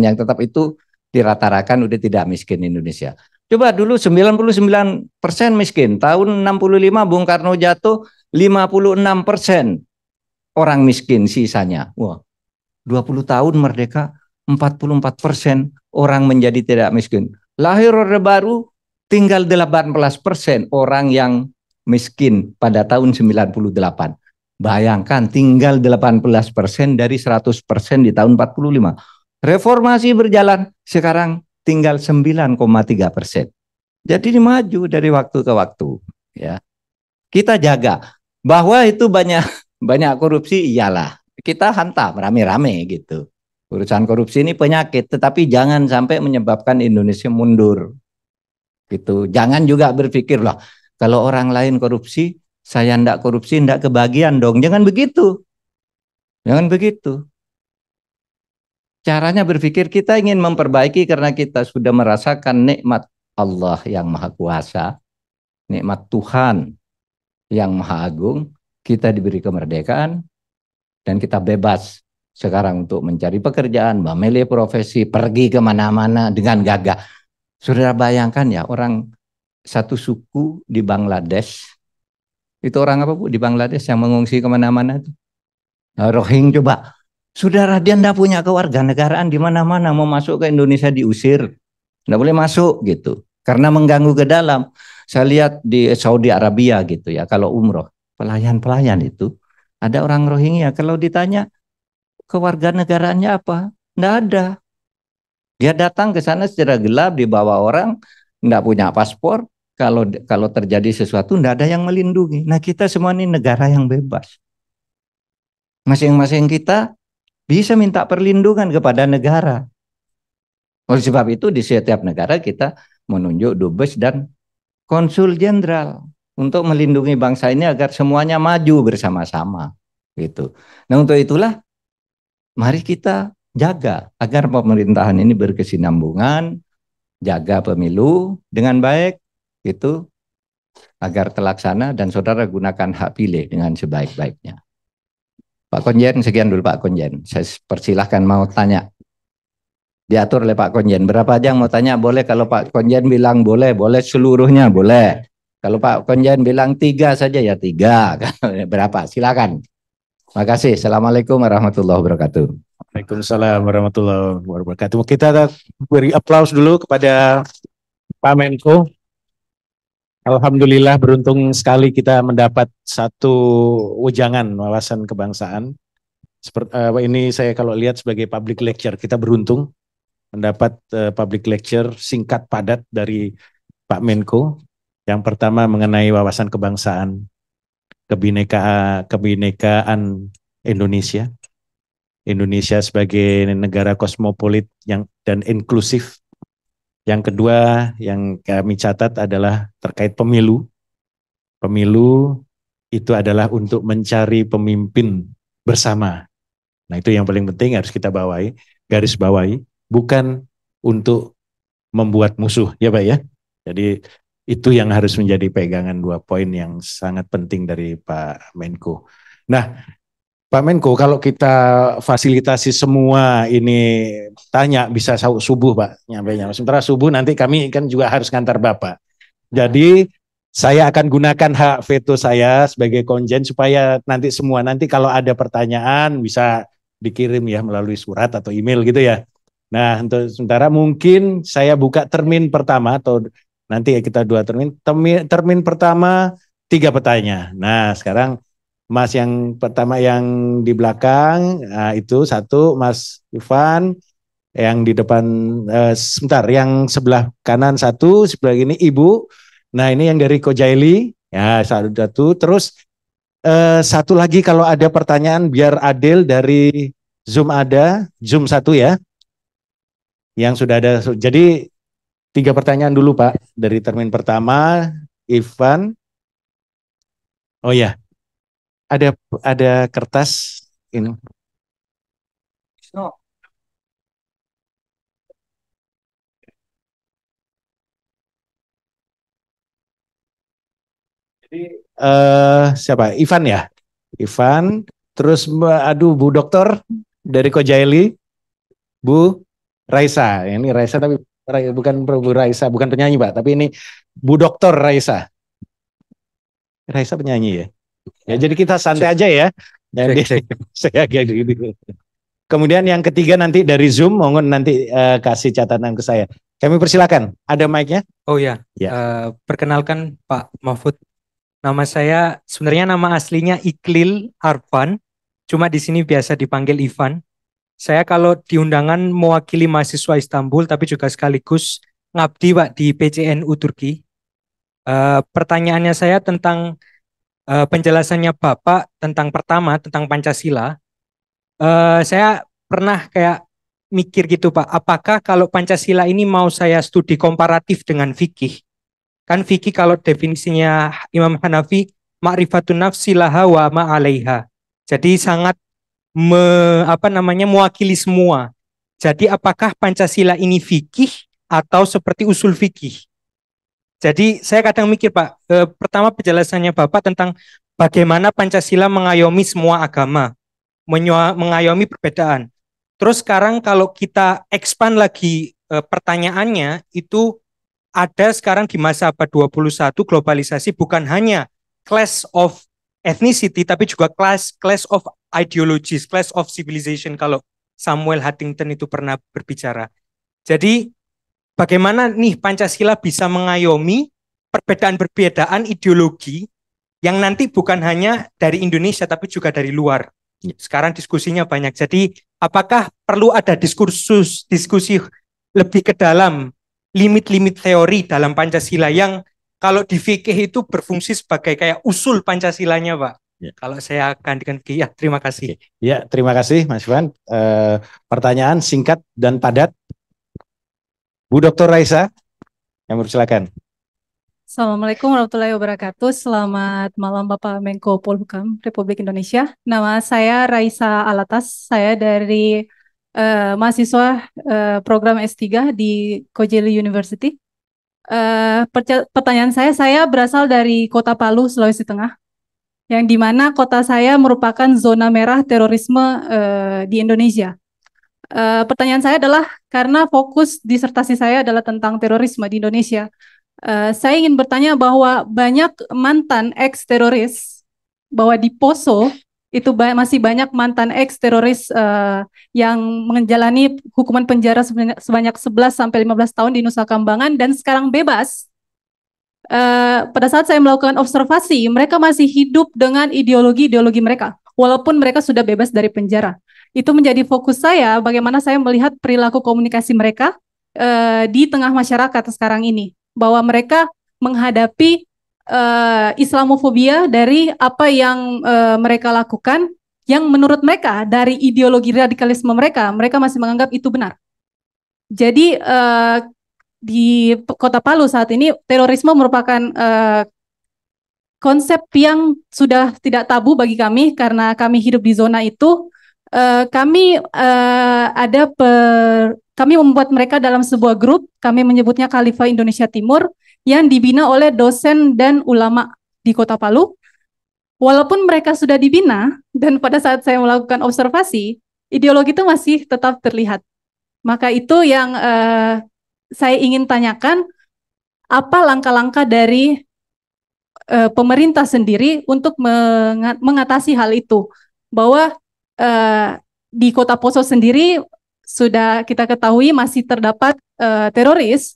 yang tetap itu dirata-ratakan udah tidak miskin Indonesia. Coba dulu 99% miskin. Tahun 65 Bung Karno jatuh 56% orang miskin sisanya. Wah, 20 tahun merdeka 44% orang menjadi tidak miskin. Lahir Orde Baru tinggal 18% orang yang miskin pada tahun 98. Bayangkan tinggal 18% dari 100% di tahun 45. Reformasi berjalan, sekarang tinggal 9,3%. Jadi ini maju dari waktu ke waktu. Ya, kita jaga bahwa itu banyak korupsi, iyalah kita hantam rame-rame gitu. Urusan korupsi ini penyakit, tetapi jangan sampai menyebabkan Indonesia mundur. Gitu. Jangan juga berpikir loh, kalau orang lain korupsi, saya ndak korupsi, ndak kebagian dong. Jangan begitu. Jangan begitu. Caranya berpikir kita ingin memperbaiki karena kita sudah merasakan nikmat Allah yang Maha Kuasa, nikmat Tuhan yang Maha Agung, kita diberi kemerdekaan dan kita bebas sekarang untuk mencari pekerjaan, memilih profesi, pergi kemana-mana dengan gagah. Saudara bayangkan ya, orang satu suku di Bangladesh, itu orang apa Bu di Bangladesh yang mengungsi kemana-mana? Rohingya coba. Saudara, dia tidak punya kewarganegaraan di mana-mana, mau masuk ke Indonesia diusir, tidak boleh masuk gitu, karena mengganggu ke dalam. Saya lihat di Saudi Arabia gitu ya, kalau umroh, pelayan-pelayan itu ada orang Rohingya, kalau ditanya kewarganegaraannya apa, tidak ada. Dia datang ke sana secara gelap, dibawa orang, tidak punya paspor, kalau terjadi sesuatu tidak ada yang melindungi. Nah kita semua ini negara yang bebas. Masing-masing kita bisa minta perlindungan kepada negara. Oleh sebab itu di setiap negara kita menunjuk dubes dan konsul jenderal untuk melindungi bangsa ini agar semuanya maju bersama-sama. Gitu. Nah untuk itulah mari kita jaga agar pemerintahan ini berkesinambungan, jaga pemilu dengan baik, itu agar terlaksana dan saudara gunakan hak pilih dengan sebaik-baiknya. Pak Konjen, sekian dulu Pak Konjen. Saya persilahkan mau tanya. Diatur oleh Pak Konjen. Berapa aja yang mau tanya? Boleh. Kalau Pak Konjen bilang boleh, boleh seluruhnya, boleh. Kalau Pak Konjen bilang 3 saja ya 3. Berapa? Silakan. Terima kasih. Assalamualaikum warahmatullahi wabarakatuh. Waalaikumsalam warahmatullahi wabarakatuh. Kita beri aplaus dulu kepada Pak Menko. Alhamdulillah beruntung sekali kita mendapat satu wejangan wawasan kebangsaan. Seperti ini saya kalau lihat sebagai public lecture, kita beruntung mendapat public lecture singkat padat dari Pak Menko. Yang pertama mengenai wawasan kebangsaan, kebinekaan Indonesia. Indonesia sebagai negara kosmopolit dan inklusif. Yang kedua yang kami catat adalah terkait pemilu. Pemilu itu adalah untuk mencari pemimpin bersama. Nah itu yang paling penting harus kita garis bawahi, bukan untuk membuat musuh ya Pak ya. Jadi itu yang harus menjadi pegangan 2 poin yang sangat penting dari Pak Menko. Nah Pak Menko, kalau kita fasilitasi semua ini tanya bisa subuh Pak, nyampainya. Sementara subuh nanti kami kan juga harus ngantar Bapak. Jadi saya akan gunakan hak veto saya sebagai konjen supaya nanti kalau ada pertanyaan bisa dikirim ya melalui surat atau email gitu ya. Nah untuk sementara mungkin saya buka termin pertama atau nanti kita 2 termin. Termin pertama 3 pertanyaan. Nah sekarang Mas yang pertama yang di belakang, nah itu 1, Mas Ivan, yang di depan, sebentar, yang sebelah kanan 1, sebelah ini Ibu, nah ini yang dari Kojaili, ya 1, terus 1 lagi kalau ada pertanyaan biar adil dari Zoom Zoom 1 ya, yang sudah ada, jadi 3 pertanyaan dulu Pak, dari termin pertama, Ivan, oh ya. Ada kertas ini. Jadi siapa? Ivan ya? Ivan, terus Bu Dokter dari Kojaili, Bu Raisa. Ini Raisa tapi bukan Bu Raisa, bukan penyanyi Pak, tapi ini Bu Dokter Raisa. Raisa penyanyi ya? Ya jadi kita santai aja ya. Jadi saya kayak gitu. Kemudian yang ketiga nanti dari Zoom, mohon nanti kasih catatan ke saya. Kami persilakan. Ada mic-nya? Oh ya. Perkenalkan Pak Mahfud. Nama saya sebenarnya nama aslinya Iqlil Arfan. Cuma di sini biasa dipanggil Ivan. Saya kalau di undangan mewakili mahasiswa Istanbul, tapi juga sekaligus ngabdi Pak di PCNU Turki. Pertanyaannya saya tentang penjelasannya Bapak tentang pertama tentang Pancasila. Saya pernah kayak mikir gitu Pak, apakah kalau Pancasila ini mau saya studi komparatif dengan fikih, kan fikih kalau definisinya Imam Hanafi ma'rifatun nafsi laha wa ma'alaiha, jadi sangat mewakili semua. Jadi apakah Pancasila ini fikih atau seperti usul fikih? Jadi saya kadang mikir Pak, pertama penjelasannya Bapak tentang bagaimana Pancasila mengayomi semua agama, mengayomi perbedaan. Terus sekarang kalau kita expand lagi pertanyaannya, itu ada sekarang di masa abad 21 globalisasi bukan hanya clash of ethnicity, tapi juga clash of ideologies, clash of civilization kalau Samuel Huntington itu pernah berbicara. Jadi bagaimana nih Pancasila bisa mengayomi perbedaan-perbedaan ideologi yang nanti bukan hanya dari Indonesia tapi juga dari luar. Sekarang diskusinya banyak. Jadi apakah perlu ada diskusi lebih ke dalam limit-limit teori dalam Pancasila yang kalau di fikih itu berfungsi sebagai kayak usul Pancasilanya, Pak? Ya. Kalau saya gantikan ya, terima kasih. Ya, terima kasih Mas Ivan. Pertanyaan singkat dan padat. Bu Dr. Raisa, yang bersilakan. Assalamualaikum warahmatullahi wabarakatuh. Selamat malam Bapak Menko Polhukam Republik Indonesia. Nama saya Raisa Alatas. Saya dari mahasiswa program S3 di Kojaili University. Pertanyaan saya berasal dari Kota Palu, Sulawesi Tengah, yang dimana kota saya merupakan zona merah terorisme di Indonesia. Pertanyaan saya adalah karena fokus disertasi saya adalah tentang terorisme di Indonesia. Saya ingin bertanya bahwa banyak mantan ex-teroris, bahwa di Poso itu masih banyak mantan ex-teroris yang menjalani hukuman penjara sebanyak 11 sampai 15 tahun di Nusa Kambangan dan sekarang bebas. Pada saat saya melakukan observasi, mereka masih hidup dengan ideologi-ideologi mereka, walaupun mereka sudah bebas dari penjara. Itu menjadi fokus saya, bagaimana saya melihat perilaku komunikasi mereka di tengah masyarakat sekarang ini. Bahwa mereka menghadapi Islamofobia dari apa yang mereka lakukan yang menurut mereka dari ideologi radikalisme mereka masih menganggap itu benar. Jadi di Kota Palu saat ini terorisme merupakan konsep yang sudah tidak tabu bagi kami karena kami hidup di zona itu. Kami membuat mereka dalam sebuah grup, kami menyebutnya Khalifah Indonesia Timur, yang dibina oleh dosen dan ulama di Kota Palu. Walaupun mereka sudah dibina, dan pada saat saya melakukan observasi, ideologi itu masih tetap terlihat. Maka itu yang saya ingin tanyakan, apa langkah-langkah dari pemerintah sendiri untuk mengatasi hal itu? Bahwa di Kota Poso sendiri sudah kita ketahui masih terdapat teroris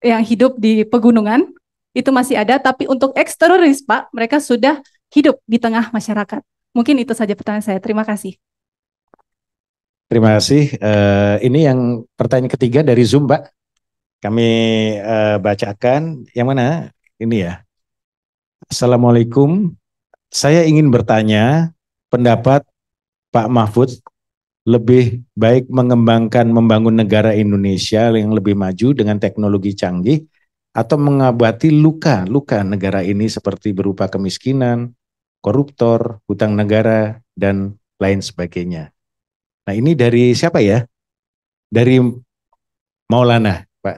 yang hidup di pegunungan, itu masih ada, tapi untuk ex-teroris Pak, mereka sudah hidup di tengah masyarakat. Mungkin itu saja pertanyaan saya. Terima kasih. Terima kasih. Ini yang pertanyaan ketiga dari Zoom, Mbak. Kami bacakan. Yang mana? Ini ya. Assalamualaikum. Saya ingin bertanya pendapat Pak Mahfud, lebih baik membangun negara Indonesia yang lebih maju dengan teknologi canggih atau mengobati luka negara ini seperti berupa kemiskinan, koruptor, hutang negara, dan lain sebagainya. Nah, ini dari siapa ya? Dari Maulana, Pak.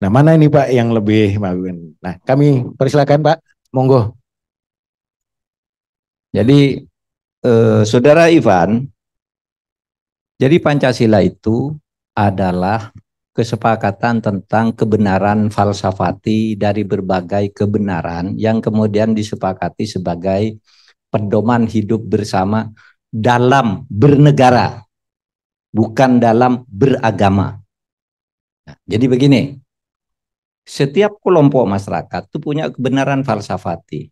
Nah, mana ini Pak yang lebih maju? Nah, kami persilakan Pak, monggo. Jadi Saudara Ivan, jadi Pancasila itu adalah kesepakatan tentang kebenaran falsafati dari berbagai kebenaran yang kemudian disepakati sebagai pedoman hidup bersama dalam bernegara, bukan dalam beragama. Nah, jadi begini, setiap kelompok masyarakat itu punya kebenaran falsafati.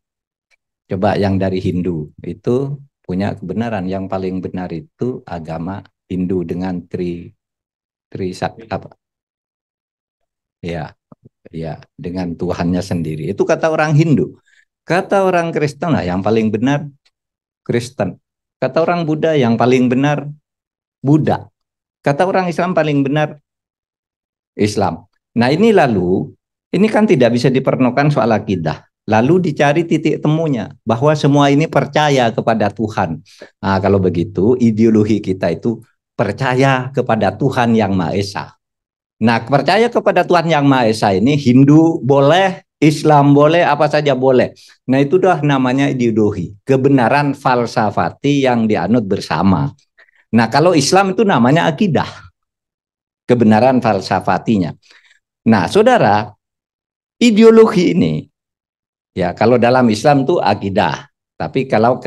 Coba yang dari Hindu itu punya kebenaran, yang paling benar itu agama Hindu dengan ya dengan Tuhannya sendiri. Itu kata orang Hindu. Kata orang Kristen, nah yang paling benar Kristen. Kata orang Buddha yang paling benar Buddha. Kata orang Islam paling benar Islam. Nah ini kan tidak bisa dipernokan soal akidah. Lalu dicari titik temunya bahwa semua ini percaya kepada Tuhan. Nah, kalau begitu ideologi kita itu percaya kepada Tuhan yang Maha Esa. Nah, percaya kepada Tuhan yang Maha Esa ini Hindu boleh, Islam boleh, apa saja boleh. Nah, itu dah namanya ideologi, kebenaran falsafati yang dianut bersama. Nah, kalau Islam itu namanya akidah, kebenaran falsafatinya. Nah, saudara, ideologi ini, ya kalau dalam Islam itu akidah. Tapi kalau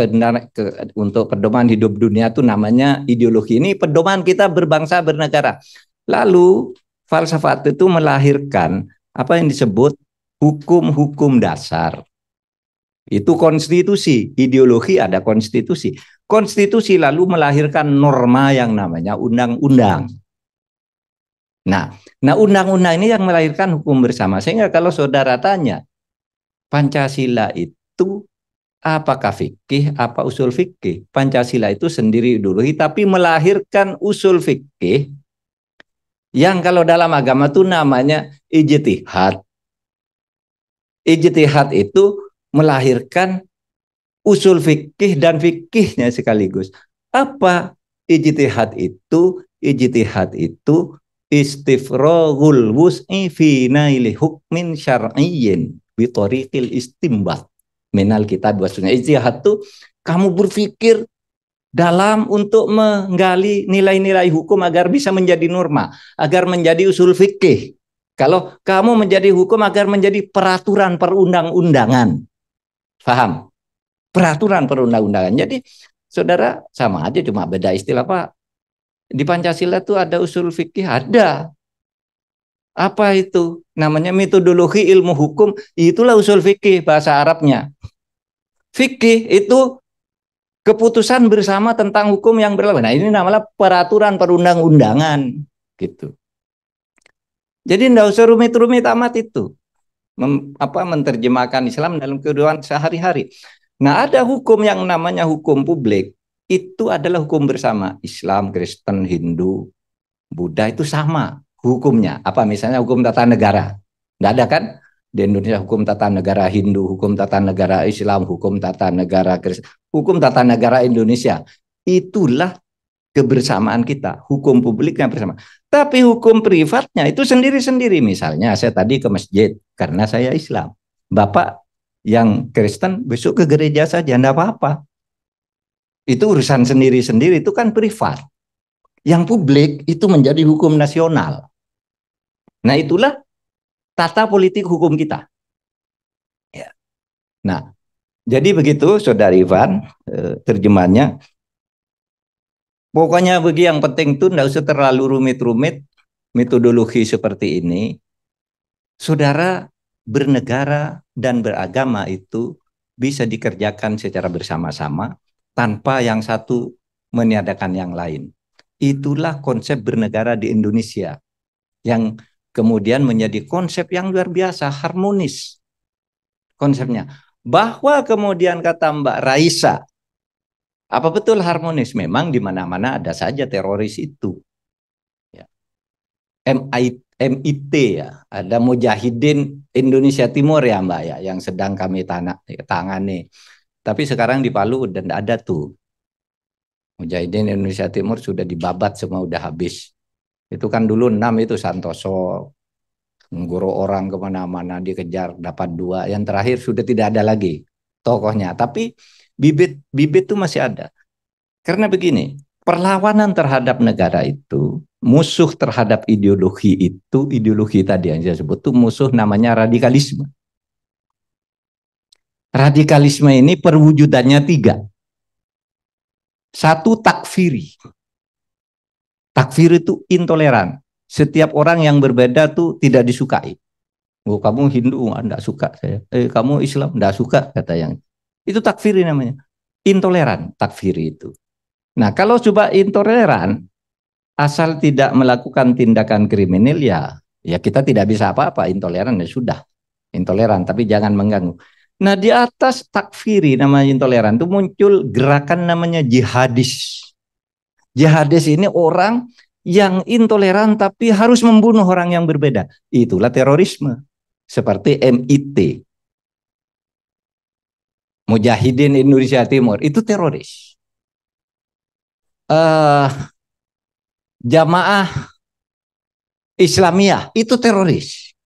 untuk pedoman hidup dunia itu namanya ideologi. Ini pedoman kita berbangsa bernegara. Lalu falsafat itu melahirkan apa yang disebut hukum-hukum dasar. Itu konstitusi, ideologi ada konstitusi. Konstitusi lalu melahirkan norma yang namanya undang-undang. Nah, undang-undang ini yang melahirkan hukum bersama. Sehingga kalau saudara tanya, Pancasila itu apakah fikih, apa usul fikih? Pancasila itu sendiri ideologi, tapi melahirkan usul fikih yang kalau dalam agama itu namanya ijtihad. Ijtihad itu melahirkan usul fikih dan fikihnya sekaligus. Apa ijtihad itu? Ijtihad itu istifraghul wus'i fi naili hukmin syar'iyyin bi tariqil istinbat minal kitab wa sunnah. Ijtihad itu kamu berpikir dalam untuk menggali nilai-nilai hukum agar bisa menjadi norma, agar menjadi usul fikih. Kalau kamu menjadi hukum agar menjadi peraturan perundang-undangan. Paham? Peraturan perundang-undangan. Jadi saudara sama aja, cuma beda istilah Pak. Di Pancasila itu ada usul fikih, ada. Apa itu? Namanya metodologi ilmu hukum, itulah usul fikih bahasa Arabnya. Fikih itu keputusan bersama tentang hukum yang berlaku. Nah, ini namanya peraturan perundang-undangan gitu. Jadi enggak usah rumit-rumit amat itu. Menerjemahkan Islam dalam kehidupan sehari-hari. Nah, ada hukum yang namanya hukum publik. Itu adalah hukum bersama. Islam, Kristen, Hindu, Buddha itu sama hukumnya. Apa misalnya hukum tata negara? Nggak ada kan? Di Indonesia hukum tata negara Hindu, hukum tata negara Islam, hukum tata negara Kristen, hukum tata negara Indonesia. Itulah kebersamaan kita, hukum publiknya bersama. Tapi hukum privatnya itu sendiri-sendiri. Misalnya saya tadi ke masjid karena saya Islam. Bapak yang Kristen besok ke gereja saja, enggak apa-apa. Itu urusan sendiri-sendiri, itu kan privat. Yang publik itu menjadi hukum nasional. Nah, itulah tata politik hukum kita. Ya. Nah, jadi begitu Saudara Ivan, terjemahannya. Pokoknya bagi yang penting itu tidak usah terlalu rumit-rumit metodologi seperti ini. Saudara bernegara dan beragama itu bisa dikerjakan secara bersama-sama tanpa yang satu meniadakan yang lain. Itulah konsep bernegara di Indonesia yang kemudian menjadi konsep yang luar biasa, harmonis konsepnya. Bahwa kemudian kata Mbak Raisa, apa betul harmonis? Memang di mana-mana ada saja teroris itu. Ya. MIT ya, ada Mujahidin Indonesia Timur ya Mbak ya, yang sedang kami tangani. Tapi sekarang di Palu dan ada tuh. Mujahidin Indonesia Timur sudah dibabat semua, udah habis. Itu kan dulu 6 itu Santoso, mengguru orang kemana-mana, dikejar, dapat 2. Yang terakhir sudah tidak ada lagi tokohnya. Tapi bibit itu masih ada. Karena begini, perlawanan terhadap negara itu, musuh terhadap ideologi itu, ideologi tadi yang saya sebut itu musuh namanya radikalisme. Radikalisme ini perwujudannya 3. 1, takfiri. Takfir itu intoleran. Setiap orang yang berbeda tuh tidak disukai. Oh, kamu Hindu, enggak suka saya. Kamu Islam, enggak suka, kata yang. Itu takfiri namanya. Intoleran, takfiri itu. Nah, kalau coba intoleran, asal tidak melakukan tindakan kriminal ya kita tidak bisa apa-apa. Intoleran ya sudah. Intoleran, tapi jangan mengganggu. Nah, di atas takfiri namanya intoleran itu muncul gerakan namanya jihadis. Jihadis ini orang yang intoleran tapi harus membunuh orang yang berbeda. Itulah terorisme. Seperti MIT. Mujahidin Indonesia Timur, itu teroris. Jamaah Islamiyah, itu teroris.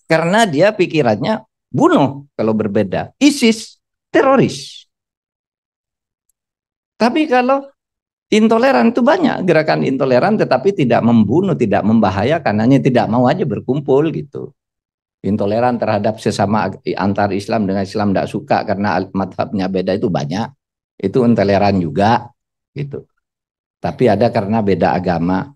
Karena dia pikirannya bunuh kalau berbeda. ISIS, teroris. Tapi kalau intoleran itu banyak gerakan intoleran tetapi tidak membunuh, tidak membahayakan, hanya tidak mau aja berkumpul gitu. Intoleran terhadap sesama antar Islam dengan Islam tidak suka karena madhabnya beda itu banyak. Itu intoleran juga gitu. Tapi ada karena beda agama.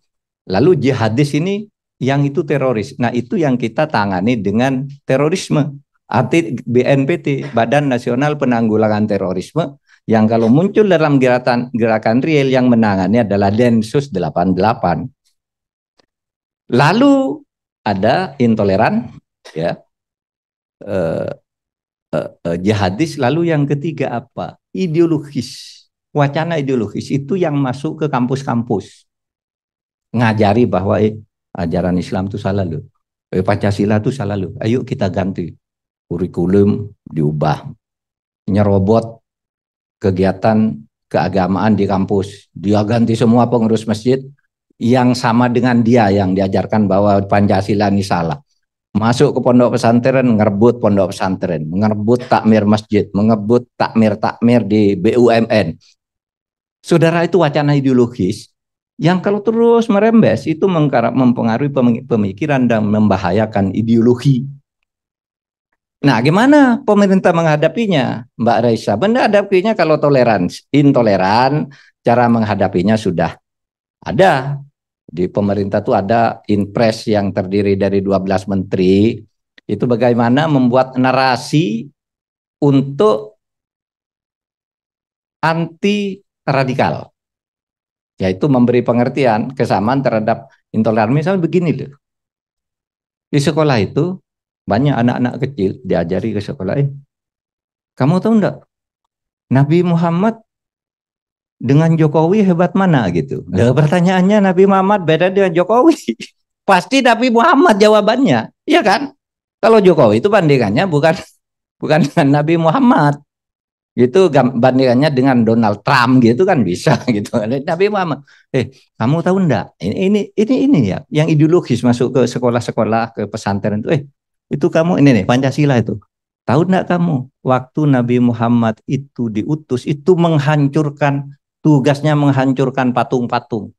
Lalu jihadis ini yang itu teroris. Nah, itu yang kita tangani dengan terorisme. Arti BNPT, Badan Nasional Penanggulangan Terorisme, yang kalau muncul dalam gerakan real yang menangani adalah Densus 88. Lalu ada intoleran, ya, jihadis. Lalu yang ketiga apa? Ideologis. Wacana ideologis itu yang masuk ke kampus-kampus. Ngajari bahwa ajaran Islam itu salah loh. Pancasila itu salah loh. Ayo kita ganti. Kurikulum diubah. Nyerobot kegiatan keagamaan di kampus. Dia ganti semua pengurus masjid yang sama dengan dia yang diajarkan bahwa Pancasila ini salah. Masuk ke pondok pesantren, ngerebut pondok pesantren, ngerebut takmir masjid, mengebut takmir di BUMN. Saudara, itu wacana ideologis yang kalau terus merembes itu mempengaruhi pemikiran dan membahayakan ideologi. Nah, gimana pemerintah menghadapinya, Mbak Raisa? Menghadapinya kalau intoleran, cara menghadapinya sudah ada. Di pemerintah itu ada Inpres yang terdiri dari 12 menteri. Itu bagaimana membuat narasi untuk anti radikal, yaitu memberi pengertian kesamaan terhadap intoleran. Misalnya begini loh, di sekolah itu banyak anak-anak kecil diajari ke sekolah, kamu tahu enggak Nabi Muhammad dengan Jokowi hebat mana gitu. Lah pertanyaannya Nabi Muhammad beda dengan Jokowi. Pasti Nabi Muhammad jawabannya, iya kan? Kalau Jokowi itu bandingannya bukan dengan Nabi Muhammad. Gitu bandingannya dengan Donald Trump gitu kan bisa gitu. Nabi Muhammad, kamu tahu enggak? Ini ya, yang ideologis masuk ke sekolah-sekolah, ke pesantren itu, itu kamu ini nih Pancasila itu. Tahu enggak kamu? Waktu Nabi Muhammad itu diutus itu tugasnya menghancurkan patung-patung.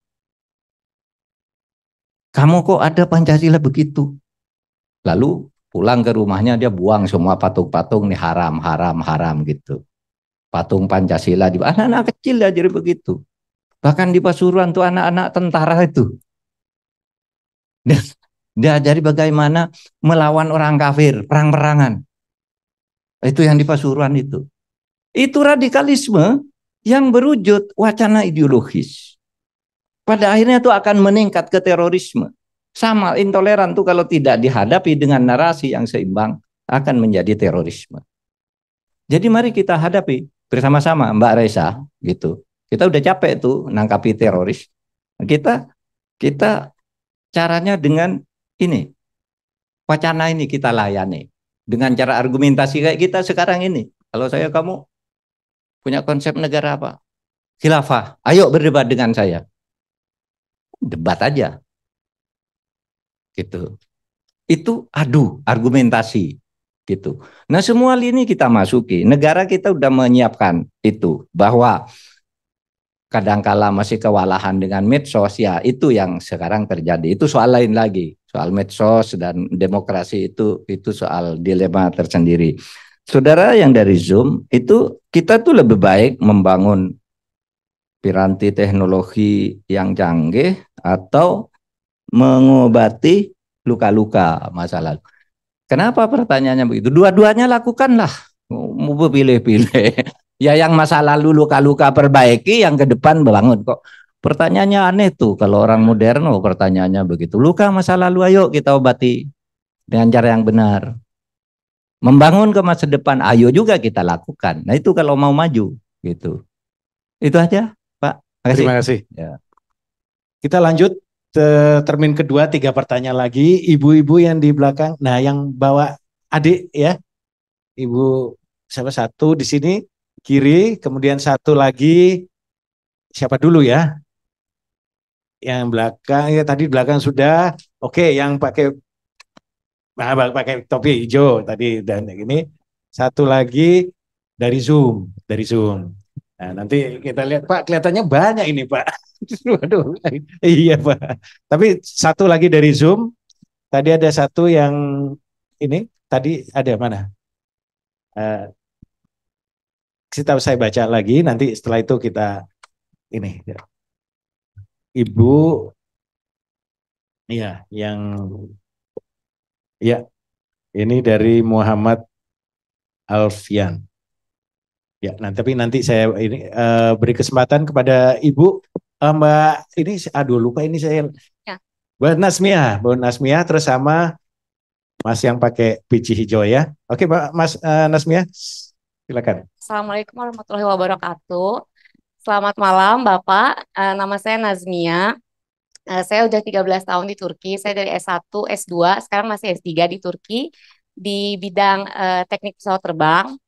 Kamu kok ada Pancasila begitu? Lalu pulang ke rumahnya dia buang semua patung-patung nih haram gitu. Patung Pancasila di anak-anak kecil jadi begitu. Bahkan di Pasuruan tuh anak-anak tentara itu. Dia jadi bagaimana melawan orang kafir, perang-perangan. Itu yang di Pasuruan itu. Itu radikalisme yang berwujud wacana ideologis. Pada akhirnya itu akan meningkat ke terorisme. Sama intoleran tuh kalau tidak dihadapi dengan narasi yang seimbang akan menjadi terorisme. Jadi mari kita hadapi bersama-sama Mbak Reza gitu. Kita udah capek tuh nangkapi teroris. Kita caranya dengan ini. Wacana ini kita layani dengan cara argumentasi kayak kita sekarang ini. Kalau kamu punya konsep negara apa? Khilafah. Ayo berdebat dengan saya. Debat aja. Gitu. Itu adu argumentasi gitu. Nah, semua lini kita masuki. Negara kita udah menyiapkan itu bahwa kadangkala masih kewalahan dengan medsos, ya itu yang sekarang terjadi. Itu soal lain lagi. Soal medsos dan demokrasi itu soal dilema tersendiri. Saudara yang dari Zoom, itu kita tuh lebih baik membangun piranti teknologi yang canggih atau mengobati luka-luka masa lalu. Kenapa pertanyaannya begitu? Dua-duanya lakukanlah. Mau pilih-pilih. Ya yang masa lalu luka-luka perbaiki, yang ke depan bangun kok. Pertanyaannya aneh tuh kalau orang modern pertanyaannya begitu. Luka masa lalu ayo kita obati dengan cara yang benar. Membangun ke masa depan ayo juga kita lakukan. Nah itu kalau mau maju gitu. Itu aja, Pak. Makasih. Terima kasih. Ya. Kita lanjut termin kedua, 3 pertanyaan lagi. Ibu-ibu yang di belakang, nah yang bawa adik ya, ibu siapa satu di sini kiri, kemudian satu lagi siapa dulu ya? Yang belakang ya tadi belakang sudah, oke, yang pakai topi hijau tadi dan ini satu lagi dari Zoom, Nah, nanti kita lihat Pak, kelihatannya banyak ini Pak. Waduh, iya Pak. Tapi satu lagi dari Zoom. Tadi ada satu yang ini. Tadi ada mana? Saya baca lagi. Nanti setelah itu kita ini. Ibu, ya, yang ya ini dari Muhammad Alfian. Ya, tapi nanti saya ini beri kesempatan kepada Ibu Mbak ini, aduh lupa ini saya. Ya. Bu Nasmia, terus sama Mas yang pakai peci hijau ya. Oke, Mas Nasmia, silakan. Assalamualaikum warahmatullahi wabarakatuh. Selamat malam Bapak. Nama saya Nazmia. Saya udah 13 tahun di Turki. Saya dari S1, S2, sekarang masih S3 di Turki di bidang teknik pesawat terbang.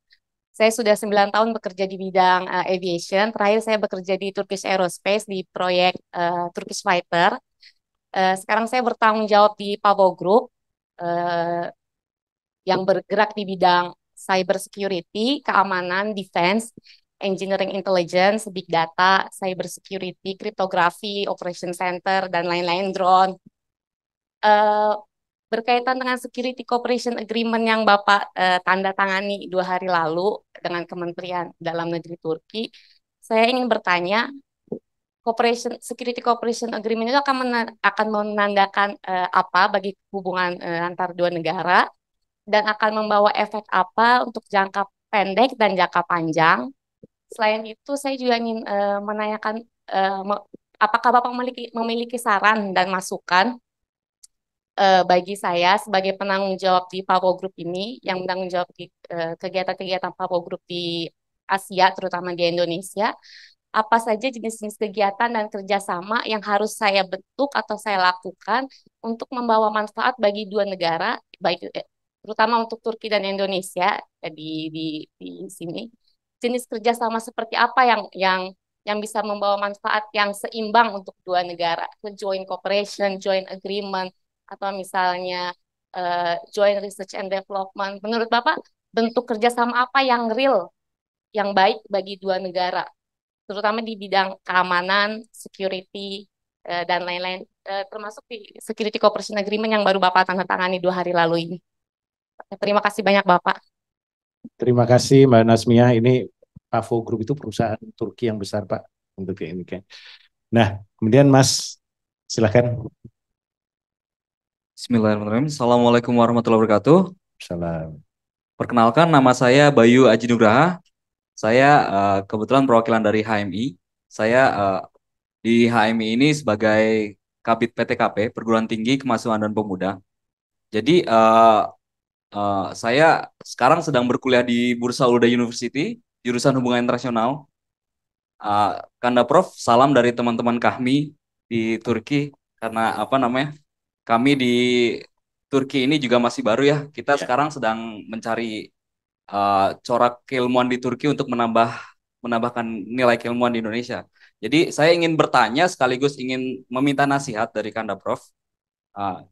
Saya sudah 9 tahun bekerja di bidang aviation. Terakhir saya bekerja di Turkish Aerospace di proyek Turkish Fighter. Sekarang saya bertanggung jawab di Pavo Group yang bergerak di bidang cyber security, keamanan, defense, engineering intelligence, big data, cyber security, kriptografi, operation center, dan lain-lain, drone. Berkaitan dengan Security Cooperation Agreement yang Bapak tanda tangani 2 hari lalu dengan Kementerian Dalam Negeri Turki, saya ingin bertanya, Security Cooperation Agreement itu akan menandakan apa bagi hubungan antar 2 negara dan akan membawa efek apa untuk jangka pendek dan jangka panjang. Selain itu, saya juga ingin menanyakan apakah Bapak memiliki saran dan masukan bagi saya sebagai penanggung jawab di Pavo Group ini, yang menanggung jawab di kegiatan-kegiatan Pavo Group di Asia, terutama di Indonesia, apa saja jenis-jenis kegiatan dan kerjasama yang harus saya bentuk atau saya lakukan untuk membawa manfaat bagi dua negara, baik terutama untuk Turki dan Indonesia di sini. Jenis kerjasama seperti apa yang bisa membawa manfaat yang seimbang untuk dua negara, joint cooperation, joint agreement, atau misalnya joint research and development. Menurut Bapak, bentuk kerjasama apa yang real, yang baik bagi dua negara, terutama di bidang keamanan, security, dan lain-lain, termasuk di Security Cooperation Agreement yang baru Bapak tanda tangani 2 hari lalu ini. Terima kasih banyak Bapak. Terima kasih Mbak Nasmia. Ini Pavo Group itu perusahaan Turki yang besar Pak untuk ini kan. Nah, kemudian Mas silakan. Bismillahirrahmanirrahim. Assalamualaikum warahmatullahi wabarakatuh. Salam. Perkenalkan, nama saya Bayu Aji Nugraha. Saya kebetulan perwakilan dari HMI. Saya di HMI ini sebagai Kabid PTKP, Perguruan Tinggi Kemahasiswaan dan Pemuda. Jadi saya sekarang sedang berkuliah di Bursa Uluda University, jurusan Hubungan Internasional. Kanda Prof, salam dari teman-teman kami di Turki, karena kami di Turki ini juga masih baru ya. Kita sekarang sedang mencari corak keilmuan di Turki untuk menambahkan nilai keilmuan di Indonesia. Jadi saya ingin bertanya sekaligus ingin meminta nasihat dari Kanda Prof.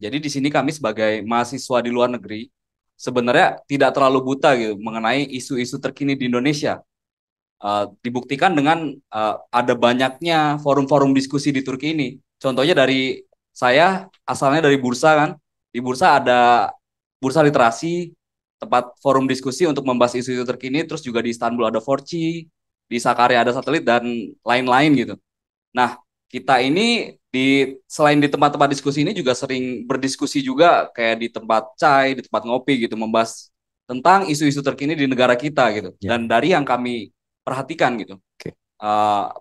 Jadi di sini kami sebagai mahasiswa di luar negeri sebenarnya tidak terlalu buta gitu mengenai isu-isu terkini di Indonesia. Dibuktikan dengan ada banyaknya forum-forum diskusi di Turki ini. Contohnya dari saya asalnya dari Bursa kan. Di Bursa ada Bursa Literasi, tempat forum diskusi untuk membahas isu-isu terkini, terus juga di Istanbul ada Forci, di Sakarya ada Satelit, dan lain-lain gitu. Nah, kita ini selain di tempat-tempat diskusi ini juga sering berdiskusi juga kayak di tempat chai, di tempat ngopi gitu, membahas tentang isu-isu terkini di negara kita gitu. Dan dari yang kami perhatikan gitu,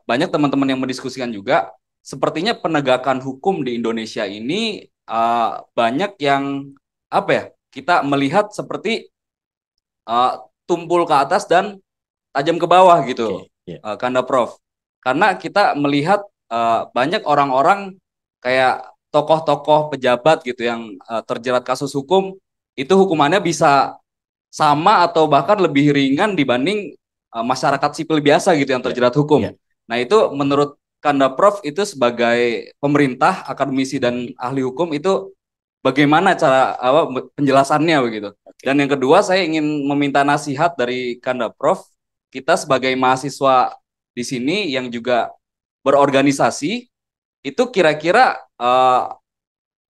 banyak teman-teman yang mendiskusikan juga, sepertinya penegakan hukum di Indonesia ini banyak yang kita melihat seperti tumpul ke atas dan tajam ke bawah gitu, Kanda Prof. Karena kita melihat banyak orang-orang kayak tokoh-tokoh pejabat gitu yang terjerat kasus hukum, itu hukumannya bisa sama atau bahkan lebih ringan dibanding masyarakat sipil biasa gitu yang terjerat hukum. Nah itu menurut Kanda Prof itu sebagai pemerintah, akademisi dan ahli hukum itu bagaimana cara penjelasannya begitu. Dan yang kedua saya ingin meminta nasihat dari Kanda Prof. Kita sebagai mahasiswa di sini yang juga berorganisasi, itu kira-kira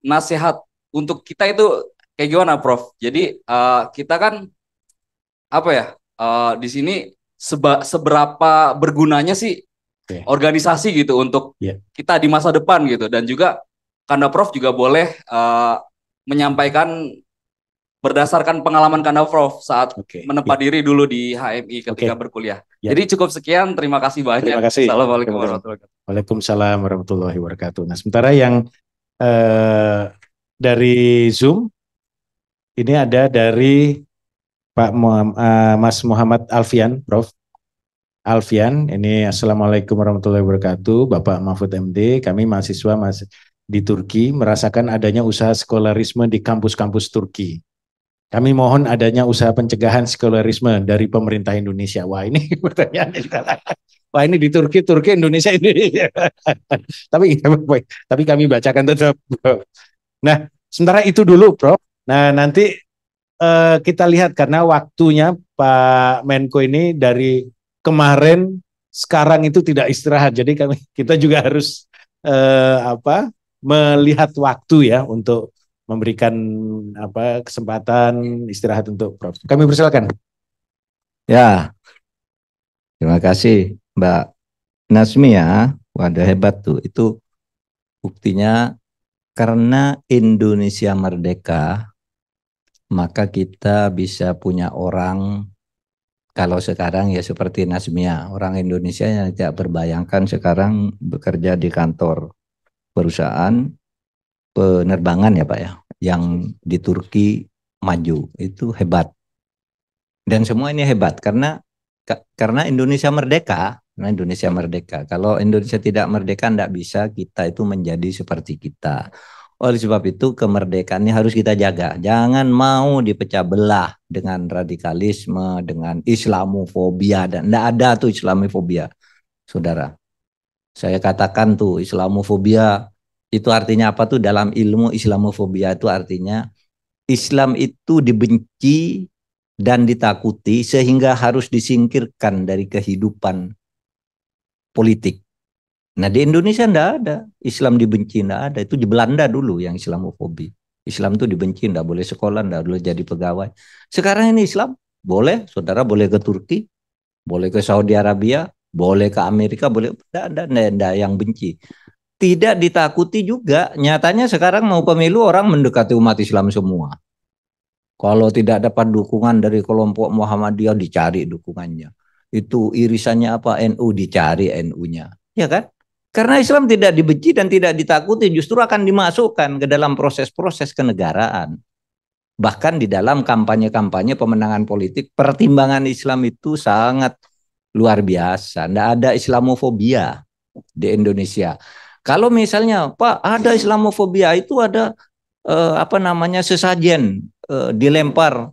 nasihat untuk kita itu kayak gimana Prof? Jadi kita kan di sini seberapa bergunanya sih organisasi gitu untuk kita di masa depan gitu. Dan juga Kanda Prof juga boleh menyampaikan berdasarkan pengalaman Kanda Prof saat menempa diri dulu di HMI ketika berkuliah. Jadi cukup sekian, terima kasih banyak. Terima kasih. Assalamualaikum warahmatullahi wabarakatuh. Waalaikumsalam warahmatullahi wabarakatuh. Nah, sementara yang dari Zoom ini ada dari Pak Mas Muhammad Alfian, Prof. Alfian, ini Assalamualaikum warahmatullahi wabarakatuh, Bapak Mahfud MD, kami mahasiswa di Turki merasakan adanya usaha sekularisme di kampus-kampus Turki. Kami mohon adanya usaha pencegahan sekularisme dari pemerintah Indonesia. Wah ini pertanyaan. Wah ini di Turki Indonesia ini. tapi kami bacakan tetap. Nah, sementara itu dulu, Prof. Nah, nanti kita lihat karena waktunya Pak Menko ini dari kemarin sekarang itu tidak istirahat. Jadi kita juga harus melihat waktu ya untuk memberikan kesempatan istirahat untuk Prof. Kami persilakan. Ya, terima kasih Mbak Nasmia. Waduh hebat tuh. Itu buktinya karena Indonesia merdeka, maka kita bisa punya orang, kalau sekarang ya seperti Nasmia, orang Indonesia yang tidak berbayangkan sekarang bekerja di kantor perusahaan penerbangan ya Pak ya, yang di Turki maju, itu hebat. Dan semua ini hebat karena karena Indonesia merdeka. Nah, Indonesia merdeka. Kalau Indonesia tidak merdeka, tidak bisa kita itu menjadi seperti kita. Oleh sebab itu kemerdekaan ini harus kita jaga. Jangan mau dipecah belah dengan radikalisme, dengan Islamofobia, dan tidak ada tuh Islamofobia, saudara. Saya katakan tuh Islamofobia itu artinya apa tuh dalam ilmu Islamofobia itu artinya Islam itu dibenci dan ditakuti sehingga harus disingkirkan dari kehidupan politik. Nah di Indonesia enggak ada Islam dibenci, enggak ada. Itu di Belanda dulu yang Islamofobi. Islam itu dibenci, enggak boleh sekolah, enggak boleh jadi pegawai. Sekarang ini Islam boleh, saudara boleh ke Turki, boleh ke Saudi Arabia, boleh ke Amerika, boleh, enggak yang benci. Tidak ditakuti juga. Nyatanya sekarang mau pemilu orang mendekati umat Islam semua. Kalau tidak dapat dukungan dari kelompok Muhammadiyah dicari dukungannya. Itu irisannya apa? NU dicari NU-nya. Ya kan? Karena Islam tidak dibenci dan tidak ditakuti, justru akan dimasukkan ke dalam proses-proses kenegaraan. Bahkan di dalam kampanye-kampanye pemenangan politik, pertimbangan Islam itu sangat luar biasa. Tidak ada Islamofobia di Indonesia. Kalau misalnya, Pak, ada Islamofobia, itu ada sesajen dilempar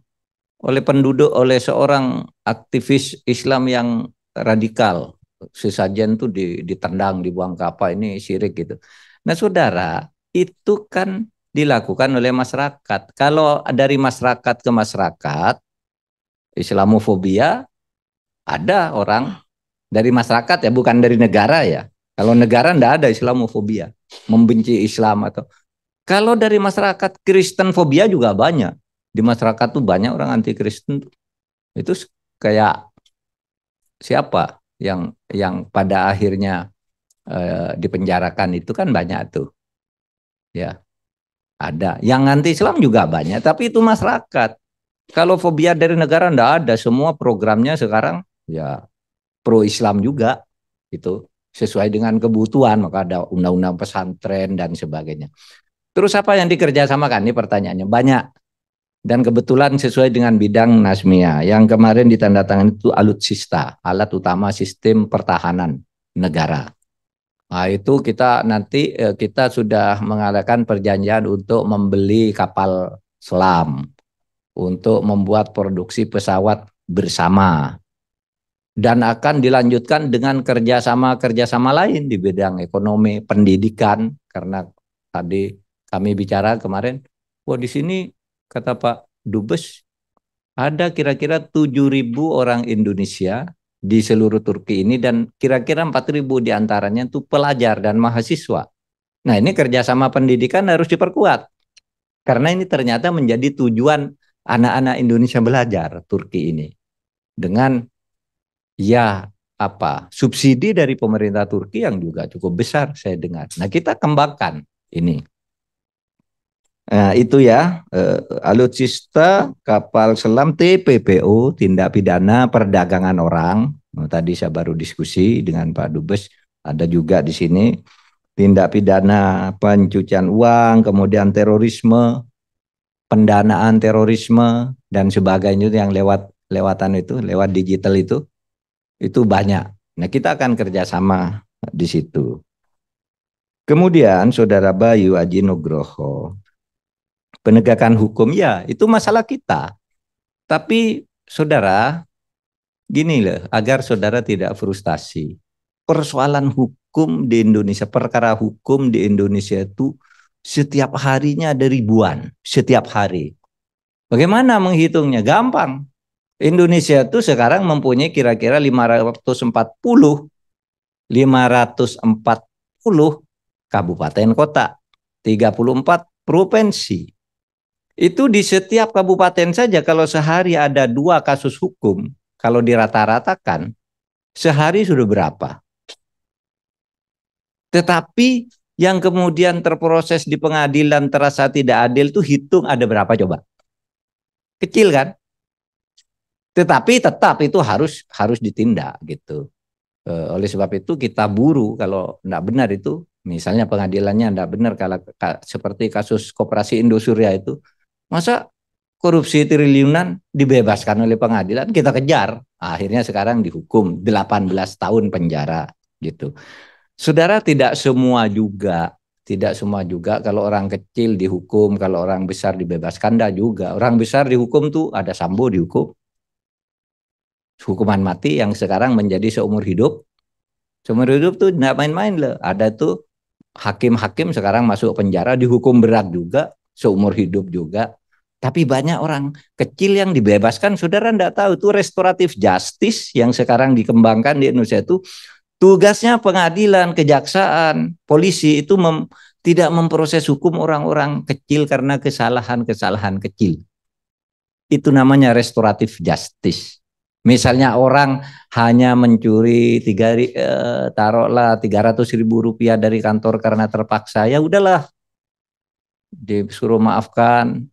oleh penduduk, oleh seorang aktivis Islam yang radikal. Sesajen tuh ditendang, dibuang ke apa, ini syirik gitu. Nah saudara, itu kan dilakukan oleh masyarakat. Kalau dari masyarakat ke masyarakat, Islamofobia ada orang dari masyarakat ya, bukan dari negara ya. Kalau negara enggak ada Islamofobia, membenci Islam atau. Kalau dari masyarakat Kristen fobia juga banyak. Di masyarakat tuh banyak orang anti Kristen. Itu kayak siapa yang pada akhirnya dipenjarakan itu kan banyak tuh. Ya. Ada. Yang anti Islam juga banyak, tapi itu masyarakat. Kalau fobia dari negara enggak ada, semua programnya sekarang ya pro Islam juga. Itu sesuai dengan kebutuhan, maka ada undang-undang pesantren dan sebagainya. Terus apa yang dikerjasamakan? Ini pertanyaannya banyak. Dan kebetulan sesuai dengan bidang Nasmia. Yang kemarin ditandatangani itu alutsista, alat utama sistem pertahanan negara. Nah itu kita nanti kita sudah mengadakan perjanjian untuk membeli kapal selam. Untuk membuat produksi pesawat bersama. Dan akan dilanjutkan dengan kerjasama lain di bidang ekonomi, pendidikan. Karena tadi kami bicara kemarin, wah di sini kata Pak Dubes ada kira-kira 7.000 orang Indonesia di seluruh Turki ini dan kira-kira 4.000 diantaranya itu pelajar dan mahasiswa. Nah ini kerjasama pendidikan harus diperkuat karena ini ternyata menjadi tujuan anak-anak Indonesia belajar Turki ini dengan subsidi dari pemerintah Turki yang juga cukup besar saya dengar. Nah kita kembangkan ini. Nah itu ya alutsista, kapal selam, TPPO, tindak pidana perdagangan orang. Nah, tadi saya baru diskusi dengan Pak Dubes, ada juga di sini tindak pidana pencucian uang, kemudian terorisme, pendanaan terorisme dan sebagainya yang lewat digital itu banyak. Nah kita akan kerjasama di situ. Kemudian Saudara Bayu Aji Nugroho, penegakan hukum ya itu masalah kita. Tapi saudara, gini loh, agar saudara tidak frustasi. Persoalan hukum di Indonesia, perkara hukum di Indonesia itu setiap harinya ada ribuan, setiap hari. Bagaimana menghitungnya? Gampang. Indonesia itu sekarang mempunyai kira-kira 540 kabupaten kota, 34 provinsi. Itu di setiap kabupaten saja kalau sehari ada 2 kasus hukum, kalau dirata-ratakan, sehari sudah berapa? Tetapi yang kemudian terproses di pengadilan terasa tidak adil itu hitung ada berapa coba? Kecil kan? Tetapi tetap itu harus ditindak gitu. Oleh sebab itu kita buru kalau tidak benar itu, misalnya pengadilannya tidak benar kalau seperti kasus Koperasi Indosuria itu, masa korupsi triliunan dibebaskan oleh pengadilan, kita kejar. Akhirnya sekarang dihukum 18 tahun penjara gitu. Saudara, tidak semua juga kalau orang kecil dihukum, kalau orang besar dibebaskan, enggak juga. Orang besar dihukum tuh ada Sambo dihukum. Hukuman mati yang sekarang menjadi seumur hidup. Seumur hidup tuh enggak main-main loh. Ada tuh hakim-hakim sekarang masuk penjara dihukum berat juga, seumur hidup juga. Tapi banyak orang kecil yang dibebaskan, saudara enggak tahu. Itu restoratif justice yang sekarang dikembangkan di Indonesia itu. Tugasnya pengadilan, kejaksaan, polisi itu tidak memproses hukum orang-orang kecil karena kesalahan-kesalahan kecil. Itu namanya restoratif justice. Misalnya orang hanya mencuri taruhlah 300.000 rupiah dari kantor karena terpaksa, ya udahlah, disuruh maafkan,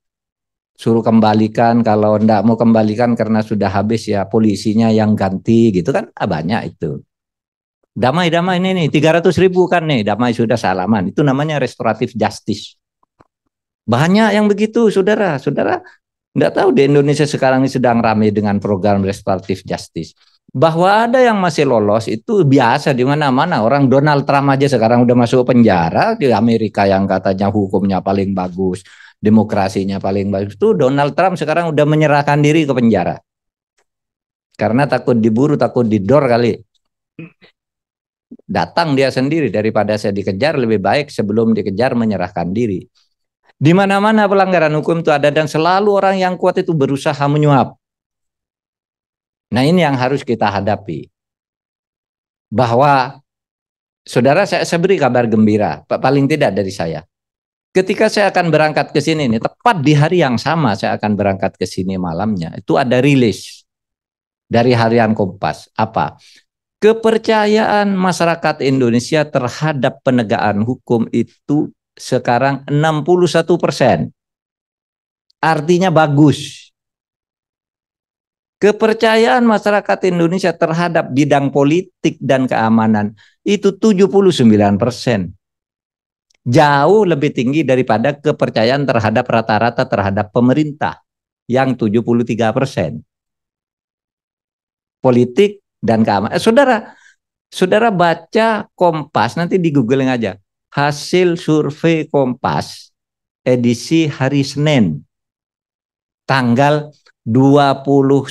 suruh kembalikan. Kalau enggak mau kembalikan karena sudah habis, ya polisinya yang ganti gitu kan. Banyak itu. Damai ini nih 300.000 kan nih, damai sudah salaman. Itu namanya restoratif justice. Banyak yang begitu, saudara. Saudara enggak tahu di Indonesia sekarang ini sedang ramai dengan program restoratif justice. Bahwa ada yang masih lolos itu biasa di mana-mana. Orang Donald Trump aja sekarang udah masuk penjara. Di Amerika yang katanya hukumnya paling bagus, demokrasinya paling bagus, itu Donald Trump sekarang udah menyerahkan diri ke penjara. Karena takut diburu, takut didor kali. Datang dia sendiri, daripada saya dikejar, lebih baik sebelum dikejar menyerahkan diri. Di mana-mana pelanggaran hukum itu ada, dan selalu orang yang kuat itu berusaha menyuap. Nah, ini yang harus kita hadapi. Bahwa saudara, saya beri kabar gembira, paling tidak dari saya. Ketika saya akan berangkat ke sini, tepat di hari yang sama saya akan berangkat ke sini malamnya, itu ada rilis dari harian Kompas. Apa? Kepercayaan masyarakat Indonesia terhadap penegakan hukum itu sekarang 61%. Artinya bagus. Kepercayaan masyarakat Indonesia terhadap bidang politik dan keamanan itu 79%. Jauh lebih tinggi daripada kepercayaan terhadap rata-rata terhadap pemerintah yang 73%. Politik dan keamanan. Saudara baca Kompas, nanti di googling aja. Hasil survei Kompas edisi hari Senin tanggal 21.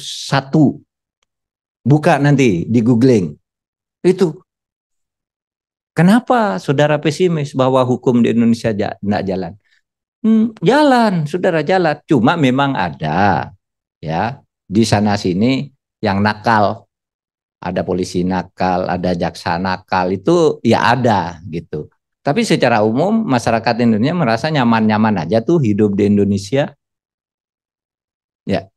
Buka nanti di googling. Itu. Kenapa saudara pesimis bahwa hukum di Indonesia tidak jalan? Jalan, saudara, jalan. Cuma memang ada ya di sana sini yang nakal. Ada polisi nakal, ada jaksa nakal, itu ya ada gitu. Tapi secara umum masyarakat Indonesia merasa nyaman-nyaman aja tuh hidup di Indonesia. Ya.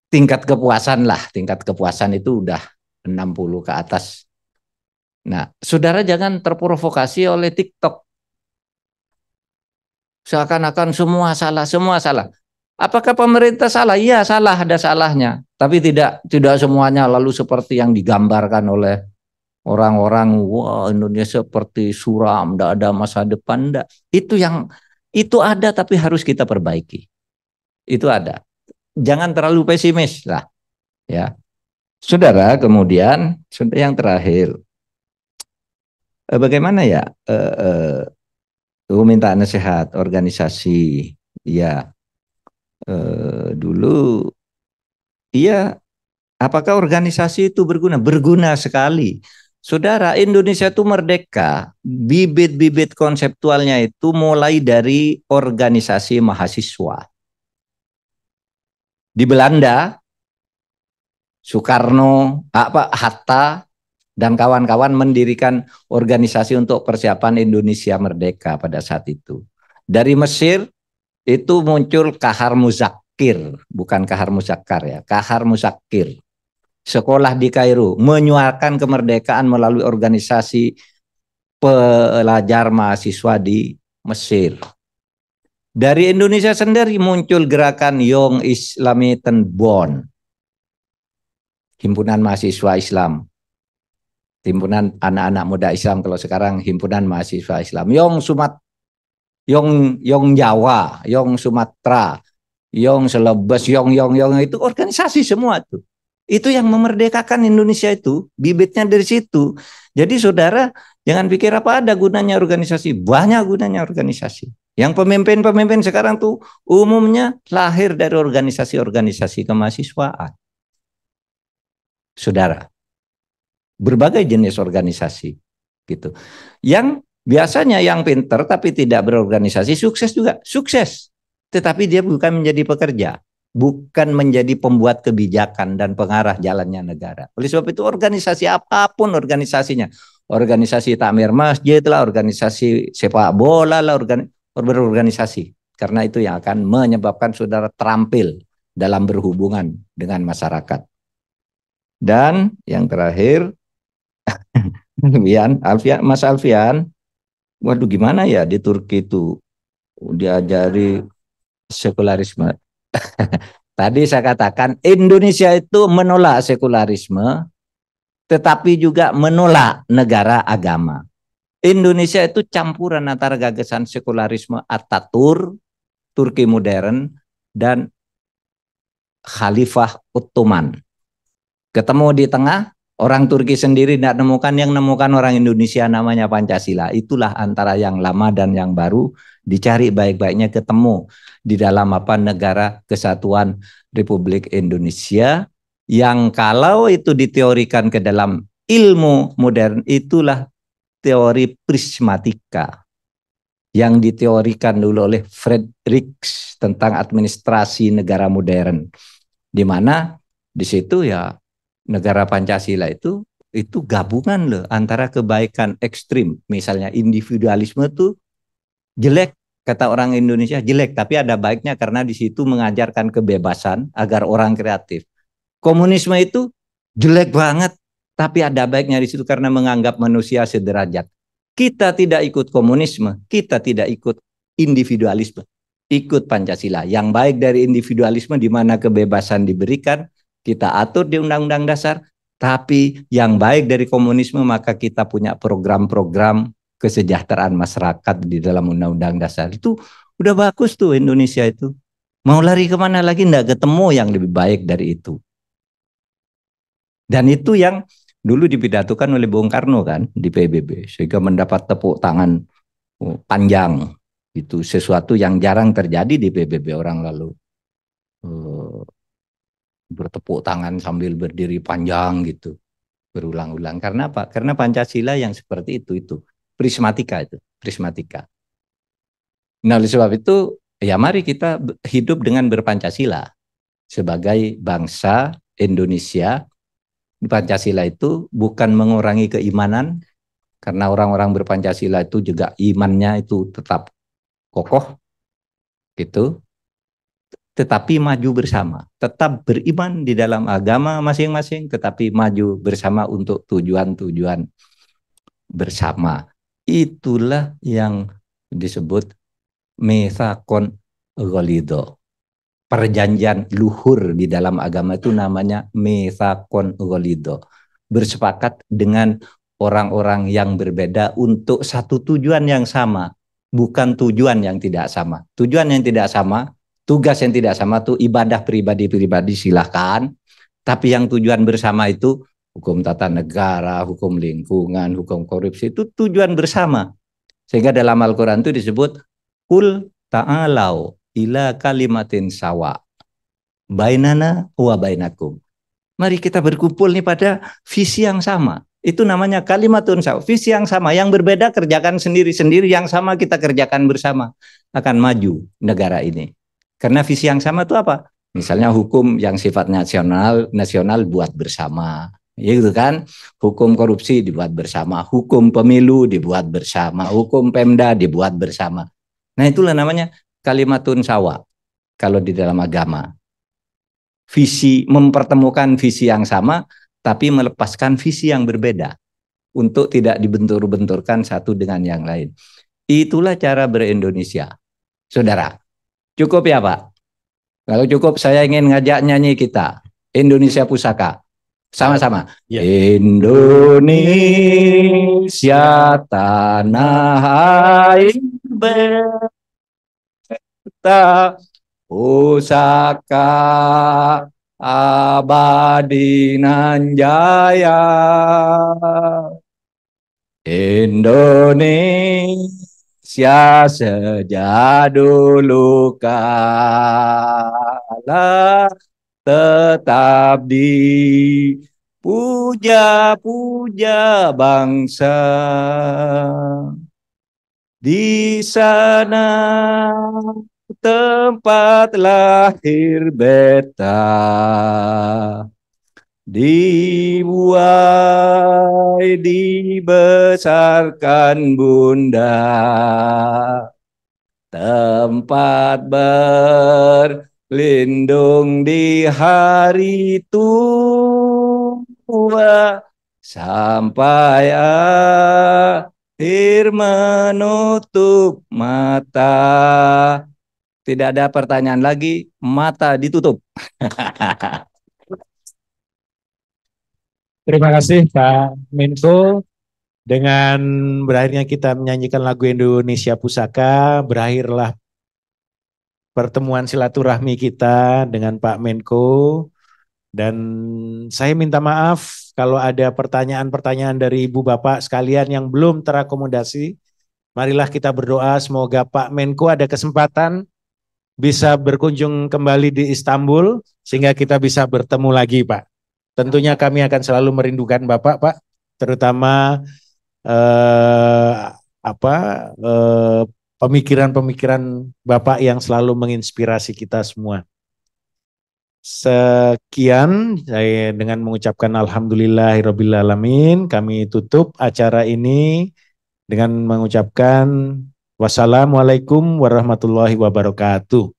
Tingkat kepuasan itu udah 60 ke atas. Nah, saudara jangan terprovokasi oleh TikTok. Seakan-akan semua salah. Apakah pemerintah salah? Iya, salah, ada salahnya. Tapi tidak semuanya lalu seperti yang digambarkan oleh orang-orang, wah Indonesia seperti suram, tidak ada masa depan, enggak. Itu ada tapi harus kita perbaiki. Itu ada. Jangan terlalu pesimis lah. Ya. Saudara, kemudian yang terakhir. Bagaimana ya? Minta nasihat organisasi. Ya. Dulu iya, apakah organisasi itu berguna? Berguna sekali. Saudara, Indonesia itu merdeka, bibit-bibit konseptualnya itu mulai dari organisasi mahasiswa. Di Belanda, Soekarno, Hatta, dan kawan-kawan mendirikan organisasi untuk persiapan Indonesia merdeka pada saat itu. Dari Mesir, itu muncul Kahar Muzakir, bukan Kahar Muzakkar ya, Kahar Muzakir. Sekolah di Kairo menyuarakan kemerdekaan melalui organisasi pelajar mahasiswa di Mesir. Dari Indonesia sendiri muncul gerakan Young Islamitenbond, himpunan mahasiswa Islam, himpunan anak-anak muda Islam, kalau sekarang himpunan mahasiswa Islam. Young Jawa, Young Sumatera, Yong selebes, yong itu organisasi semua tuh. Itu yang memerdekakan Indonesia itu, bibitnya dari situ. Jadi saudara, jangan pikir apa ada gunanya organisasi. Banyak gunanya organisasi. Yang pemimpin-pemimpin sekarang tuh umumnya lahir dari organisasi-organisasi kemahasiswaan. Saudara, berbagai jenis organisasi gitu. Yang biasanya yang pinter tapi tidak berorganisasi sukses juga, sukses. Tetapi dia bukan menjadi pekerja, bukan menjadi pembuat kebijakan dan pengarah jalannya negara. Oleh sebab itu organisasi apapun organisasinya, organisasi takmir masjid lah, organisasi sepak bola lah, berorganisasi. Karena itu yang akan menyebabkan saudara terampil dalam berhubungan dengan masyarakat. Dan yang terakhir, Mas Alfian, waduh gimana ya di Turki itu diajari sekularisme. Tadi saya katakan Indonesia itu menolak sekularisme, tetapi juga menolak negara agama. Indonesia itu campuran antara gagasan sekularisme Ataturk, Turki modern, dan Khalifah Ottoman. Ketemu di tengah, orang Turki sendiri tidak nemukan, yang nemukan orang Indonesia namanya Pancasila. Itulah antara yang lama dan yang baru, dicari baik-baiknya ketemu di dalam negara kesatuan Republik Indonesia, yang kalau itu diteorikan ke dalam ilmu modern itulah teori prismatika yang diteorikan dulu oleh Friedrich tentang administrasi negara modern, di mana di situ ya negara Pancasila itu gabungan loh antara kebaikan ekstrim, misalnya individualisme itu jelek, kata orang Indonesia jelek, tapi ada baiknya karena di situ mengajarkan kebebasan agar orang kreatif. Komunisme itu jelek banget, tapi ada baiknya di situ karena menganggap manusia sederajat. Kita tidak ikut komunisme, kita tidak ikut individualisme, ikut Pancasila. Yang baik dari individualisme di mana kebebasan diberikan, kita atur di Undang-Undang Dasar, tapi yang baik dari komunisme maka kita punya program-program kesejahteraan masyarakat di dalam Undang-Undang Dasar. Itu udah bagus tuh Indonesia itu. Mau lari kemana lagi, enggak ketemu yang lebih baik dari itu. Dan itu yang dulu dipidatokan oleh Bung Karno kan di PBB, sehingga mendapat tepuk tangan panjang. Itu sesuatu yang jarang terjadi di PBB, orang lalu bertepuk tangan sambil berdiri panjang gitu berulang-ulang. Karena apa? Karena Pancasila yang seperti itu prismatika, itu prismatika. Nah, oleh sebab itu ya mari kita hidup dengan berpancasila sebagai bangsa Indonesia. Pancasila itu bukan mengurangi keimanan, karena orang-orang berpancasila itu juga imannya itu tetap kokoh gitu, tetapi maju bersama, tetap beriman di dalam agama masing-masing, tetapi maju bersama untuk tujuan-tujuan bersama. Itulah yang disebut mitsaqon ghalidho. Perjanjian luhur di dalam agama itu namanya mitsaqon ghalidho. Bersepakat dengan orang-orang yang berbeda untuk satu tujuan yang sama, bukan tujuan yang tidak sama. Tujuan yang tidak sama, tugas yang tidak sama itu ibadah pribadi-pribadi silahkan, tapi yang tujuan bersama itu hukum tata negara, hukum lingkungan, hukum korupsi, itu tujuan bersama. Sehingga dalam Al-Quran itu disebut Qul ta'alau ila kalimatin sawa bainana wa bainakum. Mari kita berkumpul nih pada visi yang sama. Itu namanya kalimatun sawa, visi yang sama. Yang berbeda kerjakan sendiri-sendiri, yang sama kita kerjakan bersama. Akan maju negara ini. Karena visi yang sama itu apa? Misalnya hukum yang sifat nasional buat bersama. Ya gitu kan? Hukum korupsi dibuat bersama, hukum pemilu dibuat bersama, hukum Pemda dibuat bersama. Nah, itulah namanya kalimatun sawa kalau di dalam agama. Visi, mempertemukan visi yang sama tapi melepaskan visi yang berbeda untuk tidak dibentur-benturkan satu dengan yang lain. Itulah cara ber-Indonesia. Saudara, cukup ya Pak? Kalau cukup saya ingin ngajak nyanyi kita Indonesia Pusaka. Sama-sama. Ya. Indonesia tanah air berta pusaka abadi nan jaya, Indonesia sejak dulu kala tetap dipuja-puja bangsa. Di sana tempat lahir beta, dibuai dibesarkan bunda, tempat berlindung di hari tua, sampai akhir menutup mata. Tidak ada pertanyaan lagi, mata ditutup. Terima kasih Pak Menko. Dengan berakhirnya kita menyanyikan lagu Indonesia Pusaka, berakhirlah pertemuan silaturahmi kita dengan Pak Menko. Dan saya minta maaf kalau ada pertanyaan-pertanyaan dari ibu bapak sekalian yang belum terakomodasi. Marilah kita berdoa semoga Pak Menko ada kesempatan bisa berkunjung kembali di Istanbul sehingga kita bisa bertemu lagi, Pak. Tentunya kami akan selalu merindukan Bapak, Pak, terutama pemikiran-pemikiran Bapak yang selalu menginspirasi kita semua. Sekian saya dengan mengucapkan alhamdulillahirrabbilalamin, kami tutup acara ini dengan mengucapkan wassalamualaikum warahmatullahi wabarakatuh.